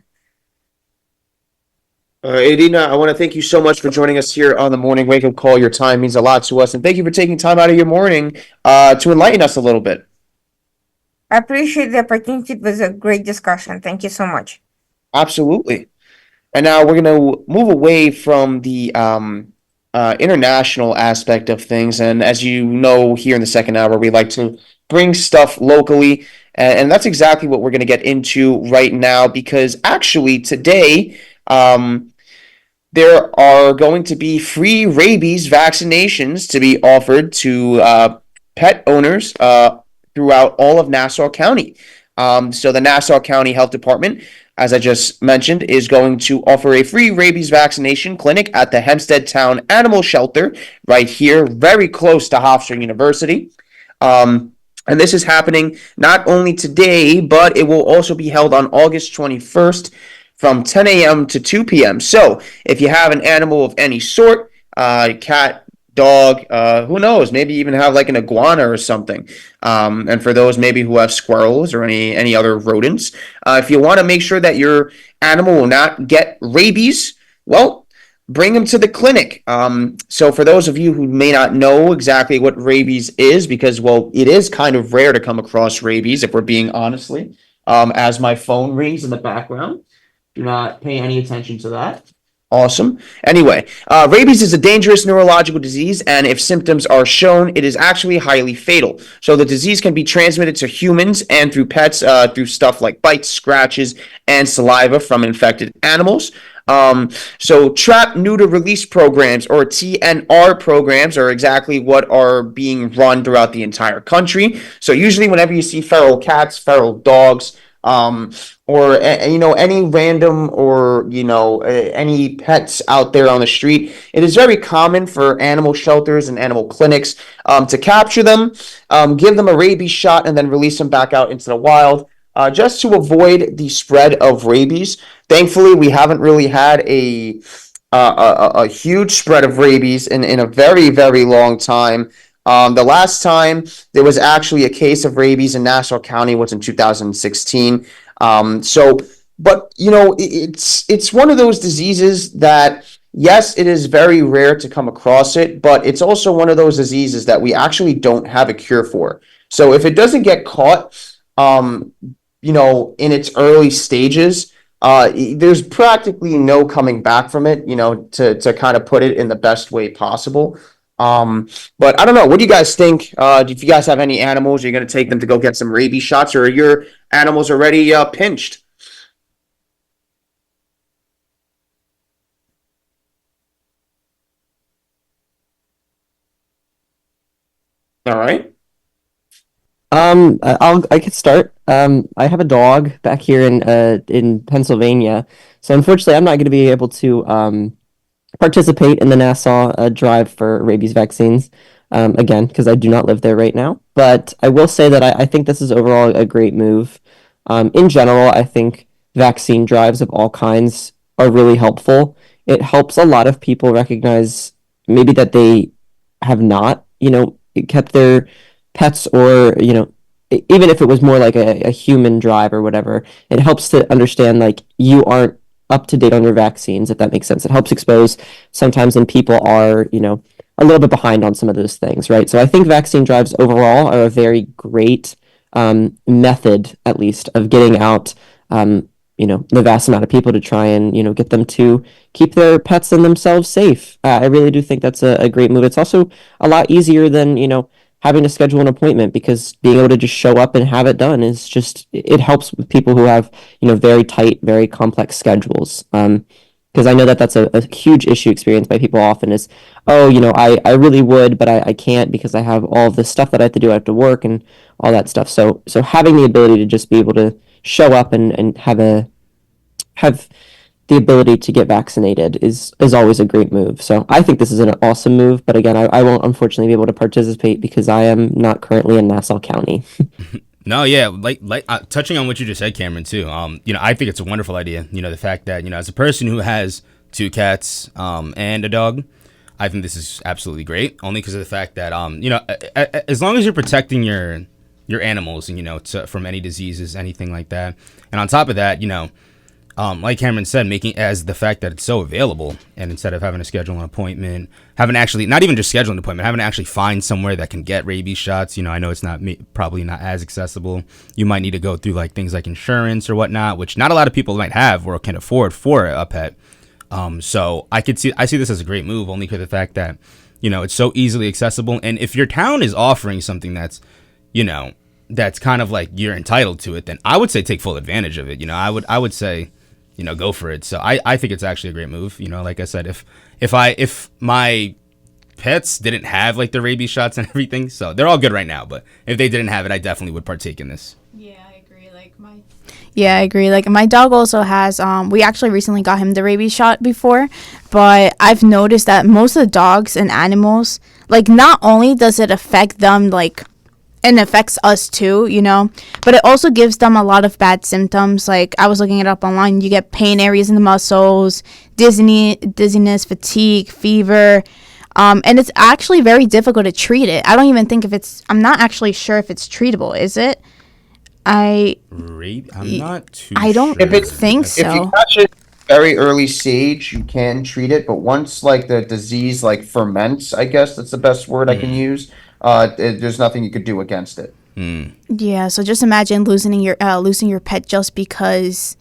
Irina, I want to thank you so much for joining us here on the Morning Wake Up Call. Your time means a lot to us, and thank you for taking time out of your morning to enlighten us a little bit. I appreciate the opportunity. It was a great discussion. Thank you so much. Absolutely. And now we're going to move away from the international aspect of things. And as you know, here in the second hour, we like to bring stuff locally. And that's exactly what we're going to get into right now, because actually today, there are going to be free rabies vaccinations to be offered to pet owners throughout all of Nassau County. So the Nassau County Health Department, as I just mentioned, is going to offer a free rabies vaccination clinic at the Hempstead Town Animal Shelter right here, very close to Hofstra University. And this is happening not only today, but it will also be held on August 21st from 10 a.m. to 2 p.m. So if you have an animal of any sort, cat, dog, who knows, maybe even have like an iguana or something. And for those maybe who have squirrels or any other rodents, if you want to make sure that your animal will not get rabies, well, bring them to the clinic. So for those of you who may not know exactly what rabies is, because, well, it is kind of rare to come across rabies, if we're being honestly, as my phone rings in the background. Do not pay any attention to that. Awesome. Anyway, rabies is a dangerous neurological disease, and if symptoms are shown, it is actually highly fatal. So the disease can be transmitted to humans and through pets through stuff like bites, scratches, and saliva from infected animals. So trap, neuter, release programs, or TNR programs, are exactly what are being run throughout the entire country. So usually whenever you see feral cats, feral dogs, or any random or any pets out there on the street, it is very common for animal shelters and animal clinics to capture them, give them a rabies shot, and then release them back out into the wild, just to avoid the spread of rabies. Thankfully, we haven't really had a huge spread of rabies in a very, very long time. The last time there was actually a case of rabies in Nassau County was in 2016. But it's one of those diseases that, yes, it is very rare to come across it, but it's also one of those diseases that we actually don't have a cure for. So if it doesn't get caught, in its early stages, there's practically no coming back from it, to kind of put it in the best way possible. But I don't know. What do you guys think? If you guys have any animals, you're going to take them to go get some rabies shots, or are your animals already pinched? All right. I could start. I have a dog back here in Pennsylvania, so unfortunately, I'm not going to be able to participate in the Nassau drive for rabies vaccines again because I do not live there right now. But I will say that I think this is overall a great move. In general, I think vaccine drives of all kinds are really helpful. It helps a lot of people recognize maybe that they have not, kept their pets, or even if it was more like a human drive or whatever, it helps to understand like you aren't up to date on your vaccines, if that makes sense. It helps expose sometimes when people are a little bit behind on some of those things, right? So I think vaccine drives overall are a very great method, at least, of getting out the vast amount of people to try and get them to keep their pets and themselves safe. I really do think that's a great move. It's also a lot easier than having to schedule an appointment, because being able to just show up and have it done is just, it helps with people who have very tight, very complex schedules. Because I know that that's a huge issue experienced by people often is, I really would, but I can't because I have all of this stuff that I have to do. I have to work and all that stuff. So having the ability to just be able to show up and have the ability to get vaccinated is always a great move. So I think this is an awesome move. But again, I won't unfortunately be able to participate because I am not currently in Nassau County. No, yeah, like touching on what you just said, Cameron, too. I think it's a wonderful idea. The fact that as a person who has 2 cats and a dog, I think this is absolutely great. Only because of the fact that as long as you're protecting your animals and from any diseases, anything like that, and on top of that, like Cameron said, making as the fact that it's so available, and instead of having to schedule an appointment, not even just scheduling an appointment, having to actually find somewhere that can get rabies shots. I know it's probably not as accessible. You might need to go through like things like insurance or whatnot, which not a lot of people might have or can afford for a pet. So I see this as a great move, only for the fact that it's so easily accessible, and if your town is offering something that's that's kind of like you're entitled to it, then I would say take full advantage of it. I would say go for it. So I think it's actually a great move. Like I said, if my pets didn't have like the rabies shots and everything, so they're all good right now, but if they didn't have it, I definitely would partake in this. Yeah, I agree. Like my dog also has we actually recently got him the rabies shot before, but I've noticed that most of the dogs and animals, like, not only does it affect them, like, and affects us too, but it also gives them a lot of bad symptoms. Like, I was looking it up online. You get pain areas in the muscles, dizziness, fatigue, fever, and it's actually very difficult to treat it. I don't even think I'm not actually sure if it's treatable. Is it? I'm not too I don't think so. If you catch it very early stage, you can treat it, but once like the disease like ferments, I guess that's the best word I can use. There's nothing you could do against it. Yeah, so just imagine losing your pet just because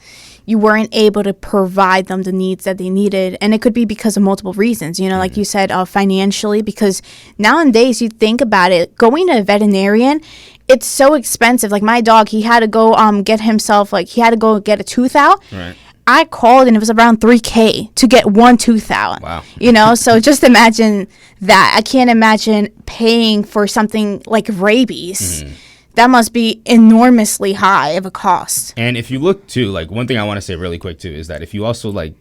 you weren't able to provide them the needs that they needed, and it could be because of multiple reasons. Like you said, financially, because nowadays you think about it, going to a veterinarian, it's so expensive. Like my dog, he had to go get himself, like, he had to go get a tooth out. Right. I called and it was around $3,000 to get one tooth out. Wow. You know, so just imagine that. I can't imagine paying for something like rabies. That must be enormously high of a cost. And if you look too, like one thing I want to say really quick too is that if you also like,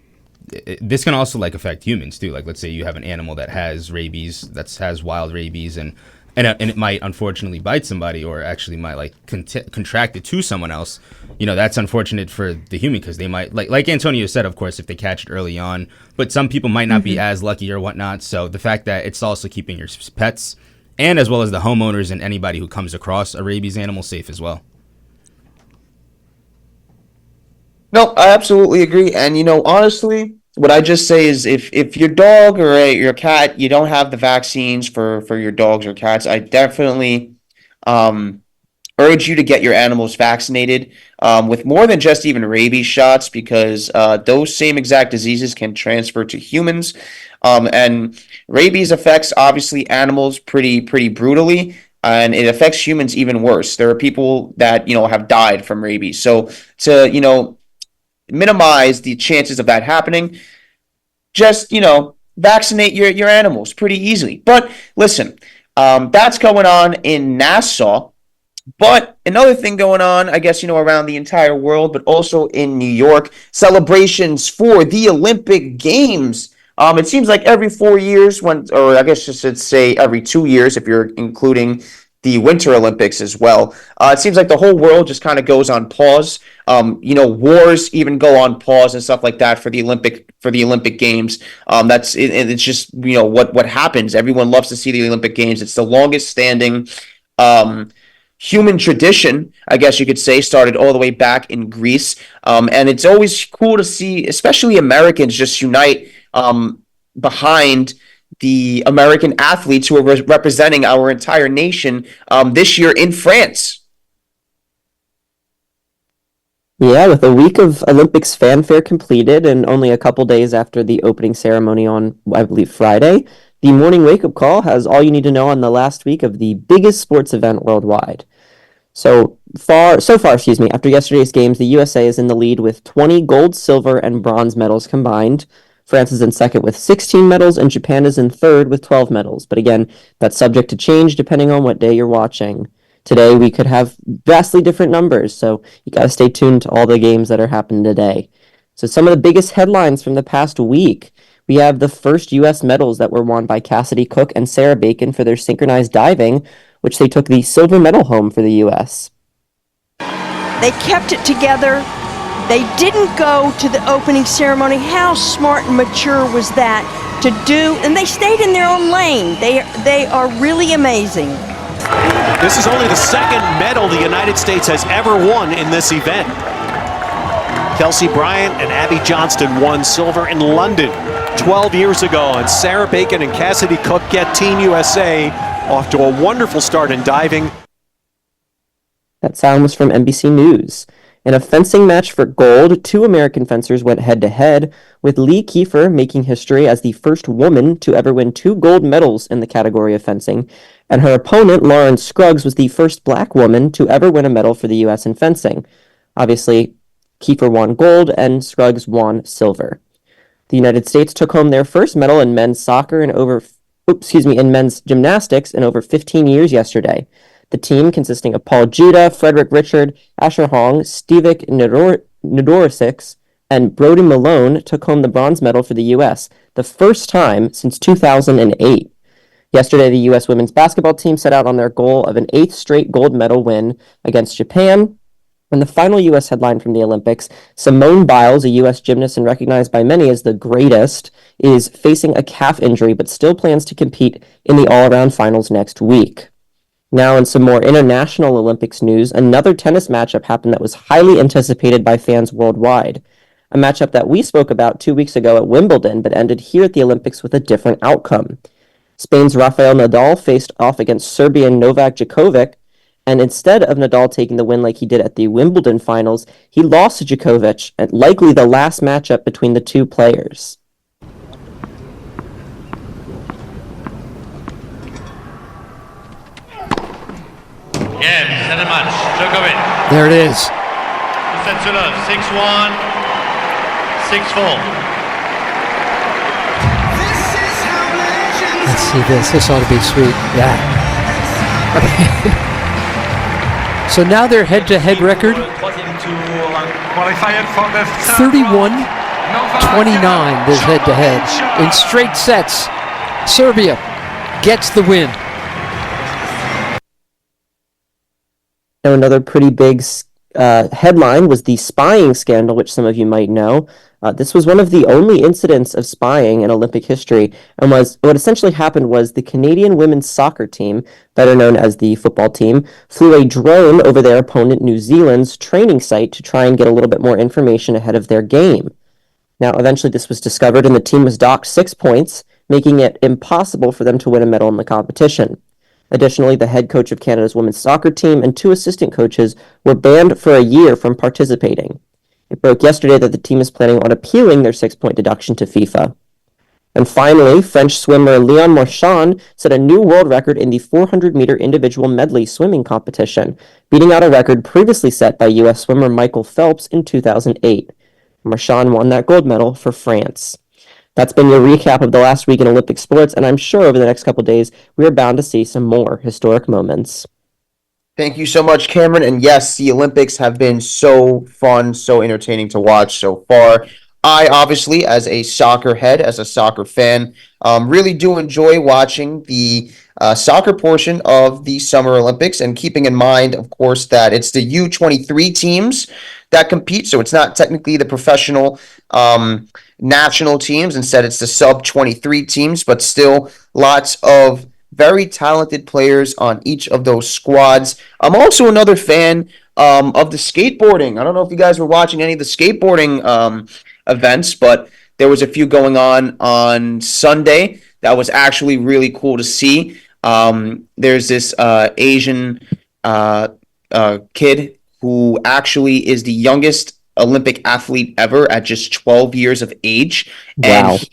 this can also like affect humans too. Like let's say you have an animal that has rabies, has wild rabies, and it might unfortunately bite somebody, or actually might like contract it to someone else. You know, that's unfortunate for the human because they might like Antonio said, of course, if they catch it early on. But some people might not be as lucky or whatnot. So the fact that it's also keeping your pets and as well as the homeowners and anybody who comes across a rabies animal safe as well. No, I absolutely agree. And, you know, honestly, what I just say is if your dog or your cat, you don't have the vaccines for your dogs or cats, I definitely urge you to get your animals vaccinated with more than just even rabies shots, because those same exact diseases can transfer to humans. And rabies affects, obviously, animals pretty brutally, and it affects humans even worse. There are people that, you know, have died from rabies. So to, you know, minimize the chances of that happening, just, you know, vaccinate your animals pretty easily. But listen, that's going on in Nassau. But another thing going on, I guess, you know, around the entire world, but also in New York, celebrations for the Olympic Games. It seems like every 4 years, or I guess I should say every 2 years, if you're including the Winter Olympics as well. It seems like the whole world just kind of goes on pause. You know, wars even go on pause and stuff like that for the Olympic Games. It's just, you know, what happens. Everyone loves to see the Olympic Games. It's the longest standing human tradition, I guess you could say, started all the way back in Greece. And it's always cool to see, especially Americans, just unite behind the American athletes who are representing our entire nation this year in France. Yeah, with a week of Olympics fanfare completed and only a couple days after the opening ceremony on, I believe, Friday, the morning wake-up call has all you need to know on the last week of the biggest sports event worldwide. So far, after yesterday's games, the USA is in the lead with 20 gold, silver, and bronze medals combined. France is in second with 16 medals, and Japan is in third with 12 medals. But again, that's subject to change depending on what day you're watching. Today, we could have vastly different numbers, so you got to stay tuned to all the games that are happening today. So some of the biggest headlines from the past week. We have the first U.S. medals that were won by Cassidy Cook and Sarah Bacon for their synchronized diving, which they took the silver medal home for the U.S. They kept it together. They didn't go to the opening ceremony. How smart and mature was that to do? And they stayed in their own lane. They are really amazing. This is only the second medal the United States has ever won in this event. Kelsey Bryant and Abby Johnston won silver in London 12 years ago, and Sarah Bacon and Cassidy Cook get Team USA off to a wonderful start in diving. That sound was from NBC News. In a fencing match for gold, two American fencers went head-to-head, with Lee Kiefer making history as the first woman to ever win 2 gold medals in the category of fencing, and her opponent, Lauren Scruggs, was the first black woman to ever win a medal for the U.S. in fencing. Obviously, Kiefer won gold and Scruggs won silver. The United States took home their first medal in men's soccer in men's gymnastics in over 15 years yesterday. The team, consisting of Paul Judah, Frederick Richard, Asher Hong, Stevik Nedorisic, and Brody Malone, took home the bronze medal for the U.S., the first time since 2008. Yesterday, the U.S. women's basketball team set out on their goal of an 8th straight gold medal win against Japan. And the final U.S. headline from the Olympics, Simone Biles, a U.S. gymnast and recognized by many as the greatest, is facing a calf injury but still plans to compete in the all-around finals next week. Now, in some more international Olympics news, another tennis matchup happened that was highly anticipated by fans worldwide. A matchup that we spoke about 2 weeks ago at Wimbledon, but ended here at the Olympics with a different outcome. Spain's Rafael Nadal faced off against Serbian Novak Djokovic, and instead of Nadal taking the win like he did at the Wimbledon finals, he lost to Djokovic, and likely the last matchup between the two players. Yes, set a match. Djokovic. There it is. Set to love. 6-1. 6-4. Let's see this. This ought to be sweet. Yeah. So now their head-to-head record, 31-29, this head-to-head. In straight sets, Serbia gets the win. Now, another pretty big headline was the spying scandal, which some of you might know. This was one of the only incidents of spying in Olympic history, and what essentially happened was the Canadian women's soccer team, better known as the football team, flew a drone over their opponent New Zealand's training site to try and get a little bit more information ahead of their game. Now, eventually this was discovered, and the team was docked 6 points, making it impossible for them to win a medal in the competition. Additionally, the head coach of Canada's women's soccer team and 2 assistant coaches were banned for a year from participating. It broke yesterday that the team is planning on appealing their 6-point deduction to FIFA. And finally, French swimmer Léon Marchand set a new world record in the 400-meter individual medley swimming competition, beating out a record previously set by U.S. swimmer Michael Phelps in 2008. Marchand won that gold medal for France. That's been your recap of the last week in Olympic sports, and I'm sure over the next couple days, we are bound to see some more historic moments. Thank you so much, Cameron. And yes, the Olympics have been so fun, so entertaining to watch so far. I obviously, as a soccer head, as a soccer fan, really do enjoy watching the soccer portion of the Summer Olympics, and keeping in mind, of course, that it's the U23 teams that compete, so it's not technically the professional national teams. Instead, it's the sub-23 teams, but still lots of very talented players on each of those squads. I'm also another fan of the skateboarding. I don't know if you guys were watching any of the skateboarding events, but there was a few going on Sunday that was actually really cool to see. There's this Asian kid who actually is the youngest Olympic athlete ever at just 12 years of age. Wow. And he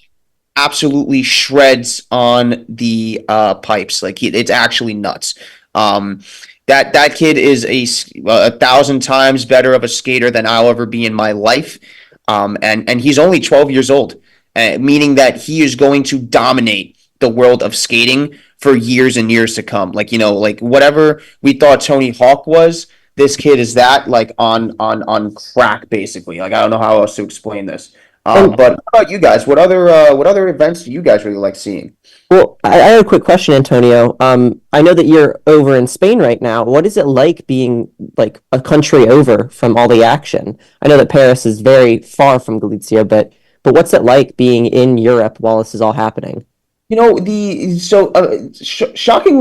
absolutely shreds on the pipes. Like, it's actually nuts. That kid is a 1,000 times better of a skater than I'll ever be in my life. And he's only 12 years old, meaning that he is going to dominate the world of skating for years and years to come. Like, like whatever we thought Tony Hawk was, this kid is that, like, on crack, basically. Like, I don't know how else to explain this. But how about you guys? What other events do you guys really like seeing? Well, I have a quick question, Antonio. I know that you're over in Spain right now. What is it like being like a country over from all the action? I know that Paris is very far from Galicia, but what's it like being in Europe while this is all happening? Shockingly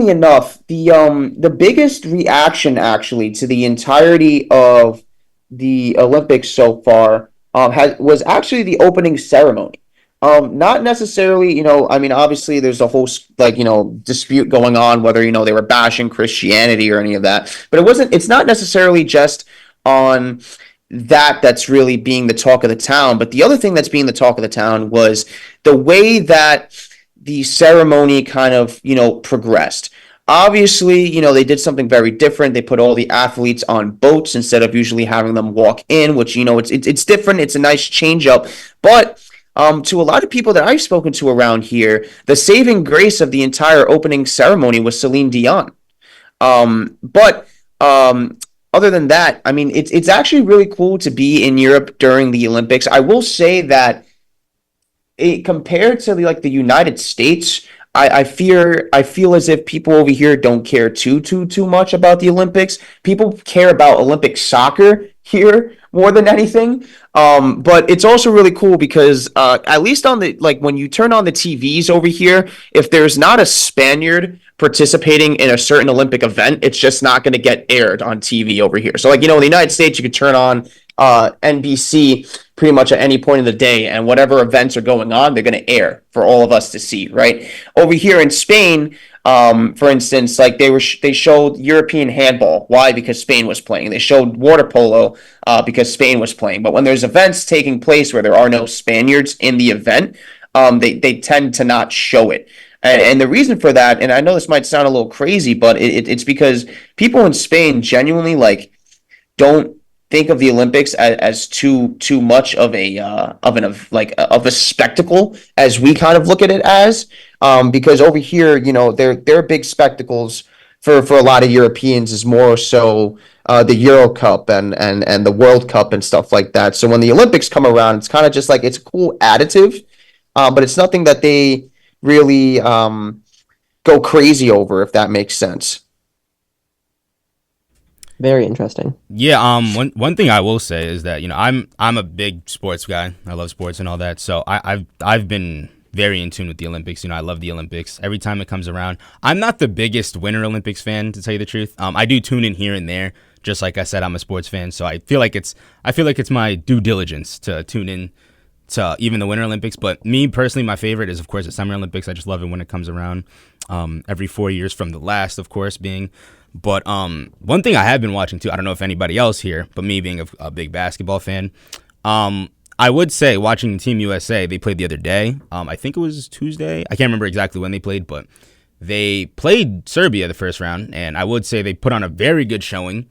enough, the biggest reaction actually to the entirety of the Olympics so far was actually the opening ceremony. Not necessarily, I mean, obviously there's a whole, dispute going on whether, they were bashing Christianity or any of that, but it's not necessarily just on that's really being the talk of the town. But the other thing that's being the talk of the town was the way that the ceremony kind of, progressed. Obviously, they did something very different. They put all the athletes on boats instead of usually having them walk in, which, it's different. It's a nice change up. But to a lot of people that I've spoken to around here, the saving grace of the entire opening ceremony was Celine Dion. But other than that, I mean, it's actually really cool to be in Europe during the Olympics. I will say that compared to the United States, I feel as if people over here don't care too much about the Olympics. People care about Olympic soccer here more than anything. But it's also really cool because at least on the when you turn on the TVs over here, if there's not a Spaniard participating in a certain Olympic event, it's just not going to get aired on TV over here. So in the United States, you could turn on NBC pretty much at any point of the day, and whatever events are going on, they're going to air for all of us to see, right? Over here in Spain, for instance, they showed European handball. Why? Because Spain was playing. They showed water polo because Spain was playing. But when there's events taking place where there are no Spaniards in the event, they tend to not show it. And the reason for that, and I know this might sound a little crazy, but it's because people in Spain genuinely don't think of the Olympics as too much of a spectacle as we kind of look at it as, because over here, their big spectacles for a lot of Europeans is more so the Euro Cup and the World Cup and stuff like that. So when the Olympics come around, it's kind of just like it's a cool additive, but it's nothing that they really go crazy over, if that makes sense. Very interesting. Yeah. One thing I will say is that I'm a big sports guy. I love sports and all that. So I've been very in tune with the Olympics. I love the Olympics every time it comes around. I'm not the biggest Winter Olympics fan, to tell you the truth. I do tune in here and there. Just like I said, I'm a sports fan, so I feel like it's my due diligence to tune in to even the Winter Olympics. But me personally, my favorite is of course the Summer Olympics. I just love it when it comes around every 4 years, from the last, of course, being. But one thing I have been watching too, I don't know if anybody else here, but me being a big basketball fan, I would say watching Team USA, they played the other day. I think it was Tuesday. I can't remember exactly when they played, but they played Serbia the first round, and I would say they put on a very good showing.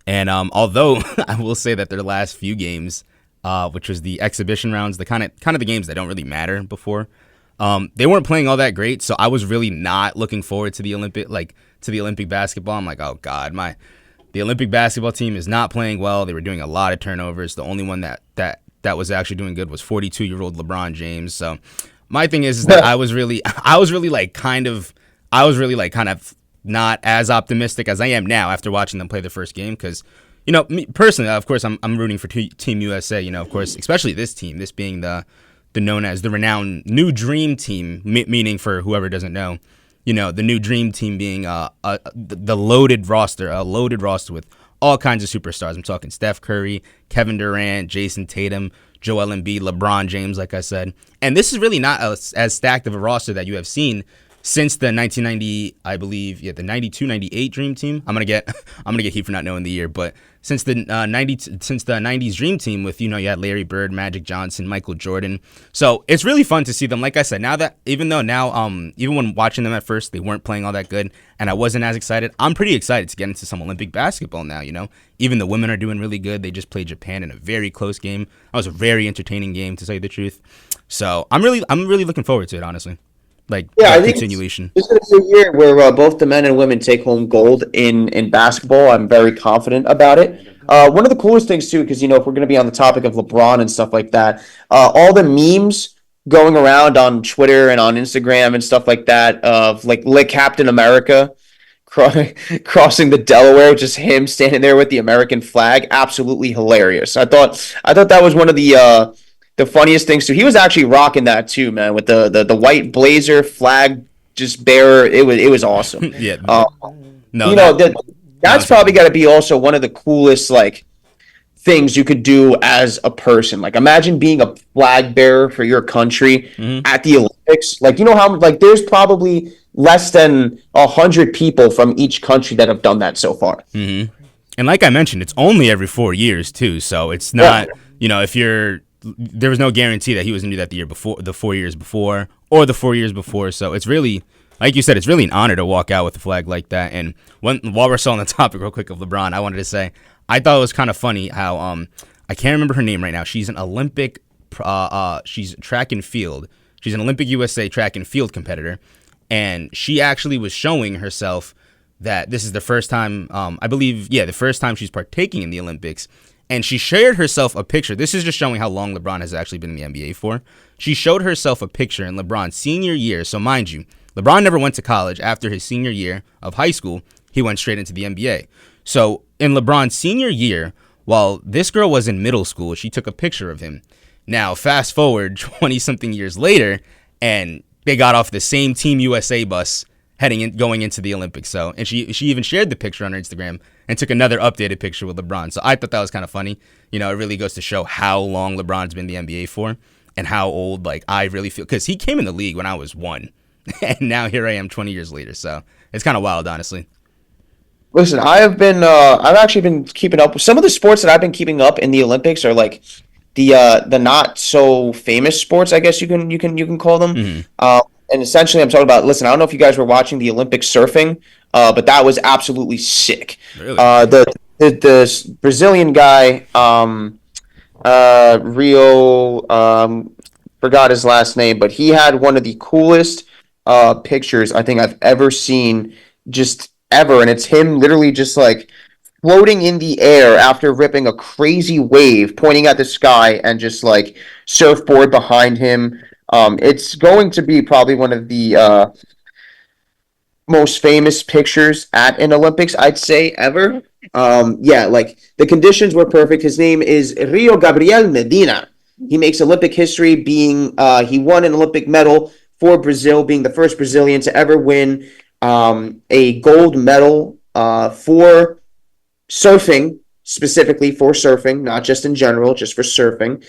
And although I will say that their last few games, which was the exhibition rounds, the kind of the games that don't really matter before, they weren't playing all that great. So I was really not looking forward to the Olympic basketball. I'm like, oh God, the Olympic basketball team is not playing well. They were doing a lot of turnovers. The only one that was actually doing good was 42-year-old LeBron James. So my thing is that I was really kind of not as optimistic as I am now after watching them play the first game, because me personally, of course, I'm rooting for Team USA. Of course, especially this team, this being the known as the renowned New Dream Team, meaning, for whoever doesn't know, the New Dream Team being the loaded roster with all kinds of superstars. I'm talking Steph Curry, Kevin Durant, Jason Tatum, Joel Embiid, LeBron James, like I said. And this is really not as stacked of a roster that you have seen since the 1990, I believe, the 92-98 Dream Team. I'm gonna get heat for not knowing the year, but since the 90s Dream Team with you had Larry Bird, Magic Johnson, Michael Jordan. So it's really fun to see them. Like I said, even when watching them at first, they weren't playing all that good, and I wasn't as excited. I'm pretty excited to get into some Olympic basketball now. Even the women are doing really good. They just played Japan in a very close game. That was a very entertaining game, to tell you the truth. So I'm really looking forward to it, honestly. I think continuation. This is a year where both the men and women take home gold in basketball. I'm very confident about it. One of the coolest things too, because if we're going to be on the topic of LeBron and stuff like that, all the memes going around on Twitter and on Instagram and stuff like that of like Captain America crossing the Delaware, just him standing there with the American flag, absolutely hilarious. I thought that was one of the funniest things too. He was actually rocking that too, man, with the white blazer flag just bearer. It was awesome. Yeah. That's probably got to be also one of the coolest things you could do as a person. Like, imagine being a flag bearer for your country at the Olympics. How there's probably less than 100 people from each country that have done that so far. Mm-hmm. And like I mentioned, it's only every 4 years too, so it's not there was no guarantee that he was going to do that the 4 years before, or the 4 years before. So it's really, like you said, it's really an honor to walk out with a flag like that. And while we're still on the topic real quick of LeBron, I wanted to say, I thought it was kind of funny how, I can't remember her name right now. She's an Olympic, she's track and field. She's an Olympic USA track and field competitor. And she actually was showing herself that this is the first time, the first time she's partaking in the Olympics. And she shared herself a picture. This is just showing how long LeBron has actually been in the NBA for. She showed herself a picture in LeBron's senior year. So mind you, LeBron never went to college. After his senior year of high school, he went straight into the NBA. So in LeBron's senior year, while this girl was in middle school, she took a picture of him. Now, fast forward 20-something years later, and they got off the same Team USA bus going into the Olympics. So, and she even shared the picture on her Instagram and took another updated picture with LeBron. So I thought that was kind of funny. It really goes to show how long LeBron's been in the NBA for, and how old I really feel, because he came in the league when I was 1, and now here I am 20 years later. So it's kind of wild, honestly. Listen, I've actually been keeping up with some of the sports that I've been keeping up in the Olympics are the not so famous sports, I guess you can call them. Mm-hmm. And essentially, I'm talking about. Listen, I don't know if you guys were watching the Olympic surfing, but that was absolutely sick. Really? the Brazilian guy, Rio, forgot his last name, but he had one of the coolest pictures I think I've ever seen, just ever, and it's him literally just like floating in the air after ripping a crazy wave, pointing at the sky, and just like surfboard behind him. It's going to be probably one of the most famous pictures at an Olympics, I'd say, ever. Yeah, like the conditions were perfect. His name is Rio Gabriel Medina. He makes Olympic history, being he won an Olympic medal for Brazil, being the first Brazilian to ever win a gold medal for surfing, specifically for surfing, not just in general, just for surfing.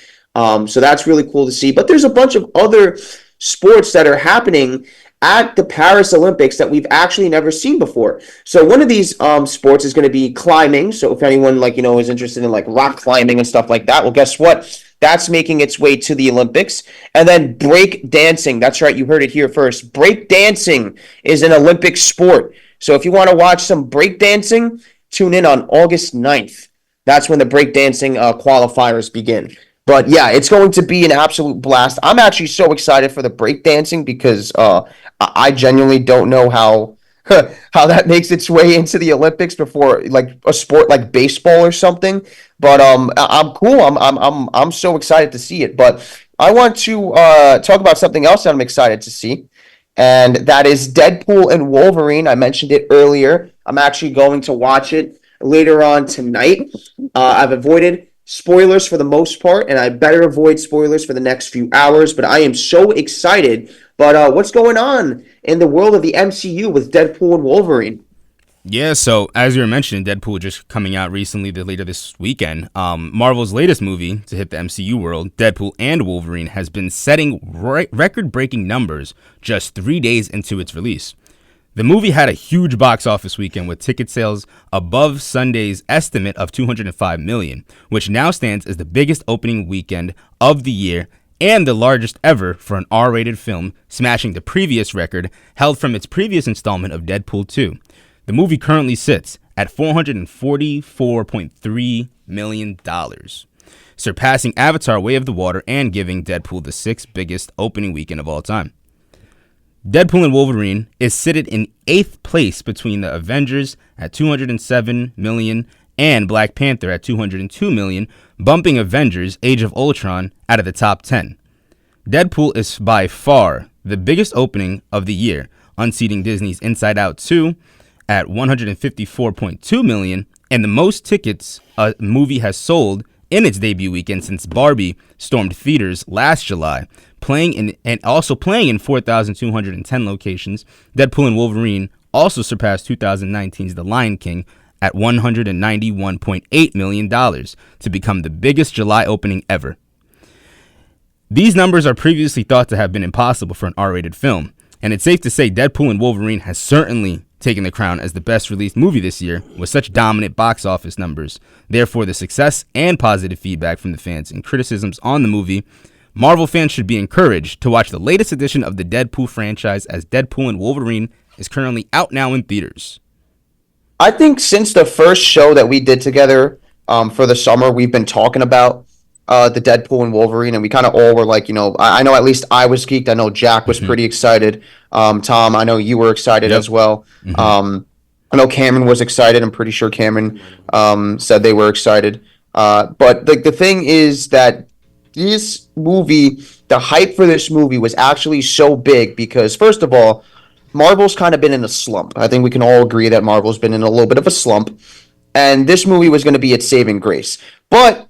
So that's really cool to see. But there's a bunch of other sports that are happening at the Paris Olympics that we've actually never seen before. So one of these sports is going to be climbing. So if anyone is interested in like rock climbing and stuff like that, well, guess what? That's making its way to the Olympics. And then break dancing. That's right. You heard it here first. Break dancing is an Olympic sport. So if you want to watch some break dancing, tune in on August 9th. That's when the breakdancing qualifiers begin. But yeah, it's going to be an absolute blast. I'm actually so excited for the breakdancing because I genuinely don't know how how that makes its way into the Olympics before like a sport like baseball or something. But I'm cool. I'm so excited to see it. But I want to talk about something else that I'm excited to see, and that is Deadpool and Wolverine. I mentioned it earlier. I'm actually going to watch it later on tonight. I've avoided spoilers for the most part, and I better avoid spoilers for the next few hours, but I am so excited. But what's going on in the world of the MCU with Deadpool and Wolverine? Yeah, so as you were mentioning, Deadpool just coming out recently, later this weekend. Marvel's latest movie to hit the MCU world, Deadpool and Wolverine, has been setting record-breaking numbers just 3 days into its release. The movie had a huge box office weekend with ticket sales above Sunday's estimate of $205 million, which now stands as the biggest opening weekend of the year and the largest ever for an R-rated film, smashing the previous record held from its previous installment of Deadpool 2. The movie currently sits at $444.3 million, surpassing Avatar: Way of the Water and giving Deadpool the sixth biggest opening weekend of all time. Deadpool and Wolverine is seated in 8th place between the Avengers at $207 million and Black Panther at $202 million, bumping Avengers: Age of Ultron out of the top 10. Deadpool is by far the biggest opening of the year, unseating Disney's Inside Out 2 at $154.2 million, and the most tickets a movie has sold in its debut weekend since Barbie stormed theaters last July, playing in 4,210 locations. Deadpool and Wolverine also surpassed 2019's The Lion King at $191.8 million to become the biggest July opening ever. These numbers are previously thought to have been impossible for an R-rated film, and it's safe to say Deadpool and Wolverine has certainly taken the crown as the best released movie this year with such dominant box office numbers. Therefore, the success and positive feedback from the fans and criticisms on the movie, Marvel fans should be encouraged to watch the latest edition of the Deadpool franchise, as Deadpool and Wolverine is currently out now in theaters. I think since the first show that we did together for the summer, we've been talking about the Deadpool and Wolverine, and we kind of all were like, I know at least I was geeked. I know Jack was pretty excited. Tom, I know you were excited as well. I know Cameron was excited. I'm pretty sure Cameron said they were excited. But the thing is that this movie, the hype for this movie was actually so big because, first of all, Marvel's kind of been in a slump. I think we can all agree that Marvel's been in a little bit of a slump, and this movie was going to be its saving grace. But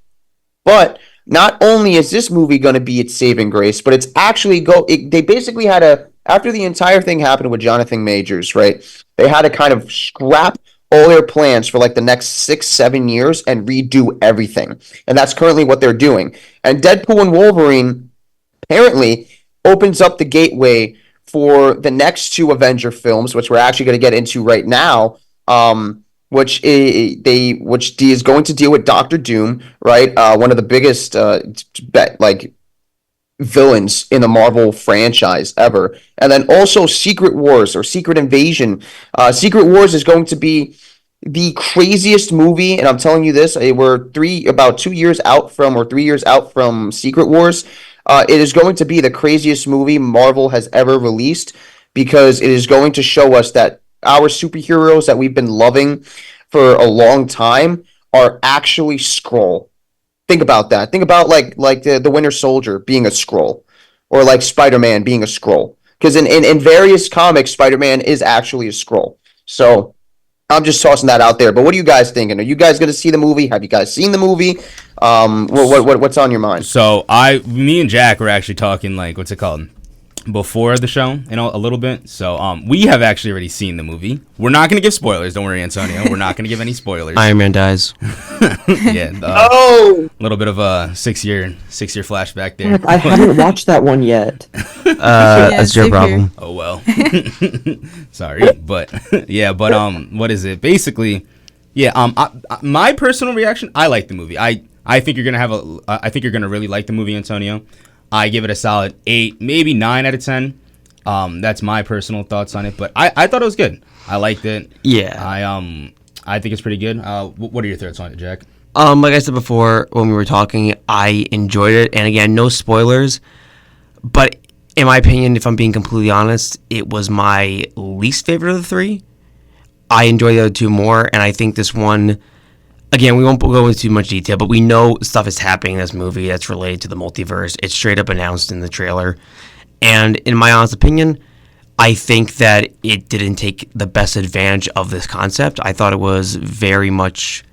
not only is this movie going to be its saving grace, but it's actually they basically had after the entire thing happened with Jonathan Majors, right? They had to kind of scrap all their plans for like the next 6-7 years and redo everything. And that's currently what they're doing. And Deadpool and Wolverine apparently opens up the gateway for the next two Avenger films, which we're actually going to get into right now, which is going to deal with Doctor Doom, right? One of the biggest villains in the Marvel franchise ever. And then also Secret Wars or Secret Invasion. Secret Wars is going to be the craziest movie, and I'm telling you this, we're 2 years out from, or 3 years out from Secret Wars. It is going to be the craziest movie Marvel has ever released, because it is going to show us that our superheroes that we've been loving for a long time are actually Skrull. Think about that. Think about like the Winter Soldier being a Skrull, or like Spider-Man being a Skrull. Because in various comics, Spider-Man is actually a Skrull. So I'm just tossing that out there. But what are you guys thinking? Are you guys going to see the movie? Have you guys seen the movie? What's on your mind? So me and Jack were actually talking, like, what's it called, before the show, a little bit. So we have actually already seen the movie. We're not going to give spoilers. Don't worry, Antonio. We're not going to give any spoilers. Iron Man dies. Yeah. Oh, a little bit of a 6-year flashback there. I haven't watched that one yet. That's your problem. Oh well. Sorry, but what is it? Basically, my personal reaction, I like the movie. I think you're gonna I think you're gonna really like the movie, Antonio. I give it a solid 8, maybe 9 out of 10. That's my personal thoughts on it, but I thought it was good. I liked it. Yeah. I think it's pretty good. What are your thoughts on it, Jack? Like I said before when we were talking, I enjoyed it, and again, no spoilers, but in my opinion, if I'm being completely honest, it was my least favorite of the 3. I enjoy the other 2 more, and I think this one, again, we won't go into too much detail, but we know stuff is happening in this movie that's related to the multiverse. It's straight up announced in the trailer. And in my honest opinion, I think that it didn't take the best advantage of this concept. I thought it was very much...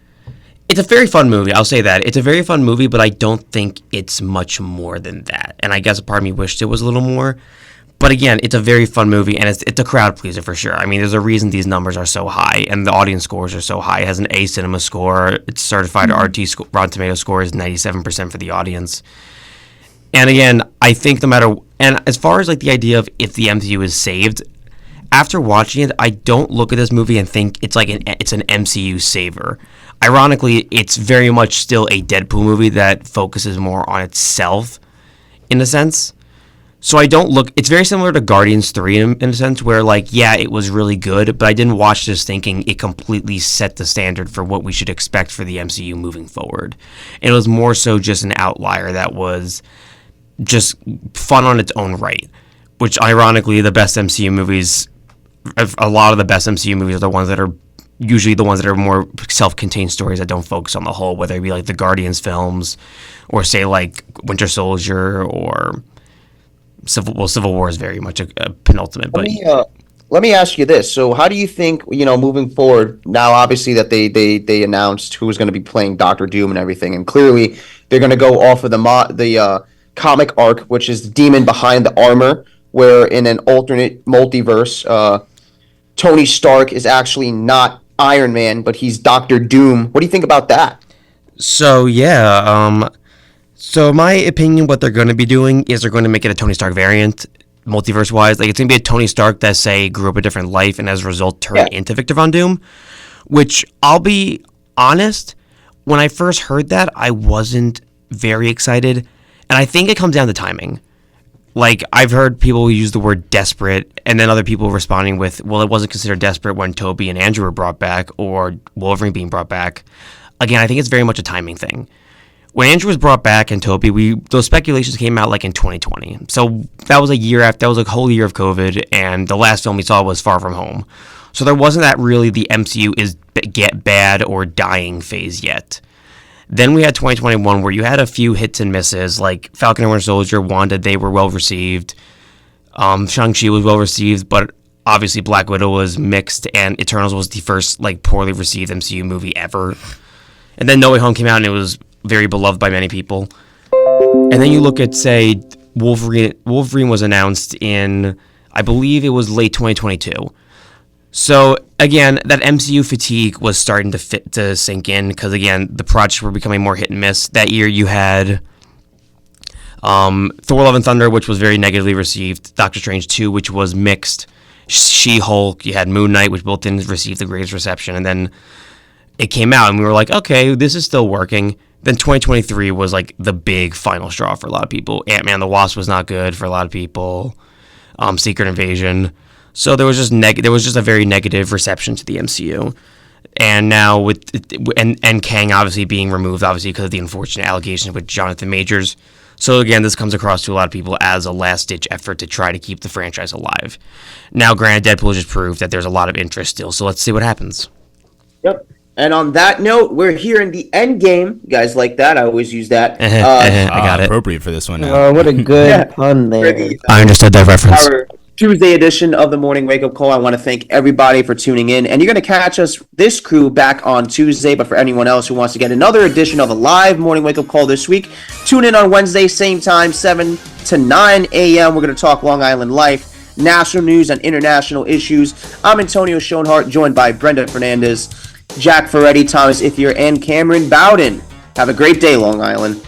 It's a very fun movie, I'll say that. It's a very fun movie, but I don't think it's much more than that. And I guess a part of me wished it was a little more. But again, it's a very fun movie, and it's a crowd pleaser for sure. I mean, there's a reason these numbers are so high, and the audience scores are so high. It has an A cinema score. It's certified Rotten Tomato score is 97% for the audience. And again, I think no matter... And as far as like the idea of if the MCU is saved, after watching it, I don't look at this movie and think it's like it's an MCU saver. Ironically, it's very much still a Deadpool movie that focuses more on itself, in a sense. So I don't look... It's very similar to Guardians 3 in a sense, where, like, yeah, it was really good, but I didn't watch this thinking it completely set the standard for what we should expect for the MCU moving forward. And it was more so just an outlier that was just fun on its own right, which, ironically, the best MCU movies... A lot of the best MCU movies are the ones that are usually the ones that are more self-contained stories that don't focus on the whole, whether it be like the Guardians films or say like Winter Soldier or Civil War is very much a penultimate. But let me ask you this. So how do you think, moving forward, now obviously that they announced who was going to be playing Doctor Doom and everything, and clearly they're going to go off of the comic arc, which is the demon behind the armor, where in an alternate multiverse, Tony Stark is actually not Iron Man, but he's Doctor Doom. What do you think about that? So yeah, so my opinion, what they're going to be doing is they're going to make it a Tony Stark variant, multiverse wise. Like it's going to be a Tony Stark that say grew up a different life and as a result turned into Victor Von Doom. Which I'll be honest, when I first heard that, I wasn't very excited, and I think it comes down to timing. Like, I've heard people use the word desperate, and then other people responding with, well, it wasn't considered desperate when Toby and Andrew were brought back, or Wolverine being brought back. Again, I think it's very much a timing thing. When Andrew was brought back and Toby, those speculations came out, like, in 2020. So, that was a whole year of COVID, and the last film we saw was Far From Home. So, there wasn't that really the MCU is get bad or dying phase yet. Then we had 2021 where you had a few hits and misses, like Falcon and Winter Soldier, Wanda, they were well received. Shang-Chi was well received, but obviously Black Widow was mixed, and Eternals was the first like poorly received MCU movie ever. And then No Way Home came out and it was very beloved by many people. And then you look at, say, Wolverine was announced in, I believe it was late 2022. So again, that MCU fatigue was starting to sink in because again, the projects were becoming more hit and miss. That year you had Thor: Love and Thunder, which was very negatively received. Doctor Strange 2, which was mixed. She-Hulk. You had Moon Knight, which both didn't receive the greatest reception, and then it came out, and we were like, okay, this is still working. Then 2023 was like the big final straw for a lot of people. Ant-Man and the Wasp was not good for a lot of people. Secret Invasion. So there was just a very negative reception to the MCU. And now with and Kang obviously being removed, obviously because of the unfortunate allegations with Jonathan Majors. So again, this comes across to a lot of people as a last-ditch effort to try to keep the franchise alive. Now, granted, Deadpool just proved that there's a lot of interest still, so let's see what happens. Yep. And on that note, we're here in the end game. You guys like that? I always use that. I got it. Appropriate for this one now. Oh, what a good pun there. I understood that reference. Our Tuesday edition of the Morning Wake Up Call. I want to thank everybody for tuning in. And you're going to catch us, this crew, back on Tuesday. But for anyone else who wants to get another edition of a live Morning Wake Up Call this week, tune in on Wednesday, same time, 7 to 9 a.m. We're going to talk Long Island life, national news, and international issues. I'm Antonio Schoenhart, joined by Brenda Fernandez, Jack Ferretti, Thomas Ithier, and Cameron Bowden. Have a great day, Long Island.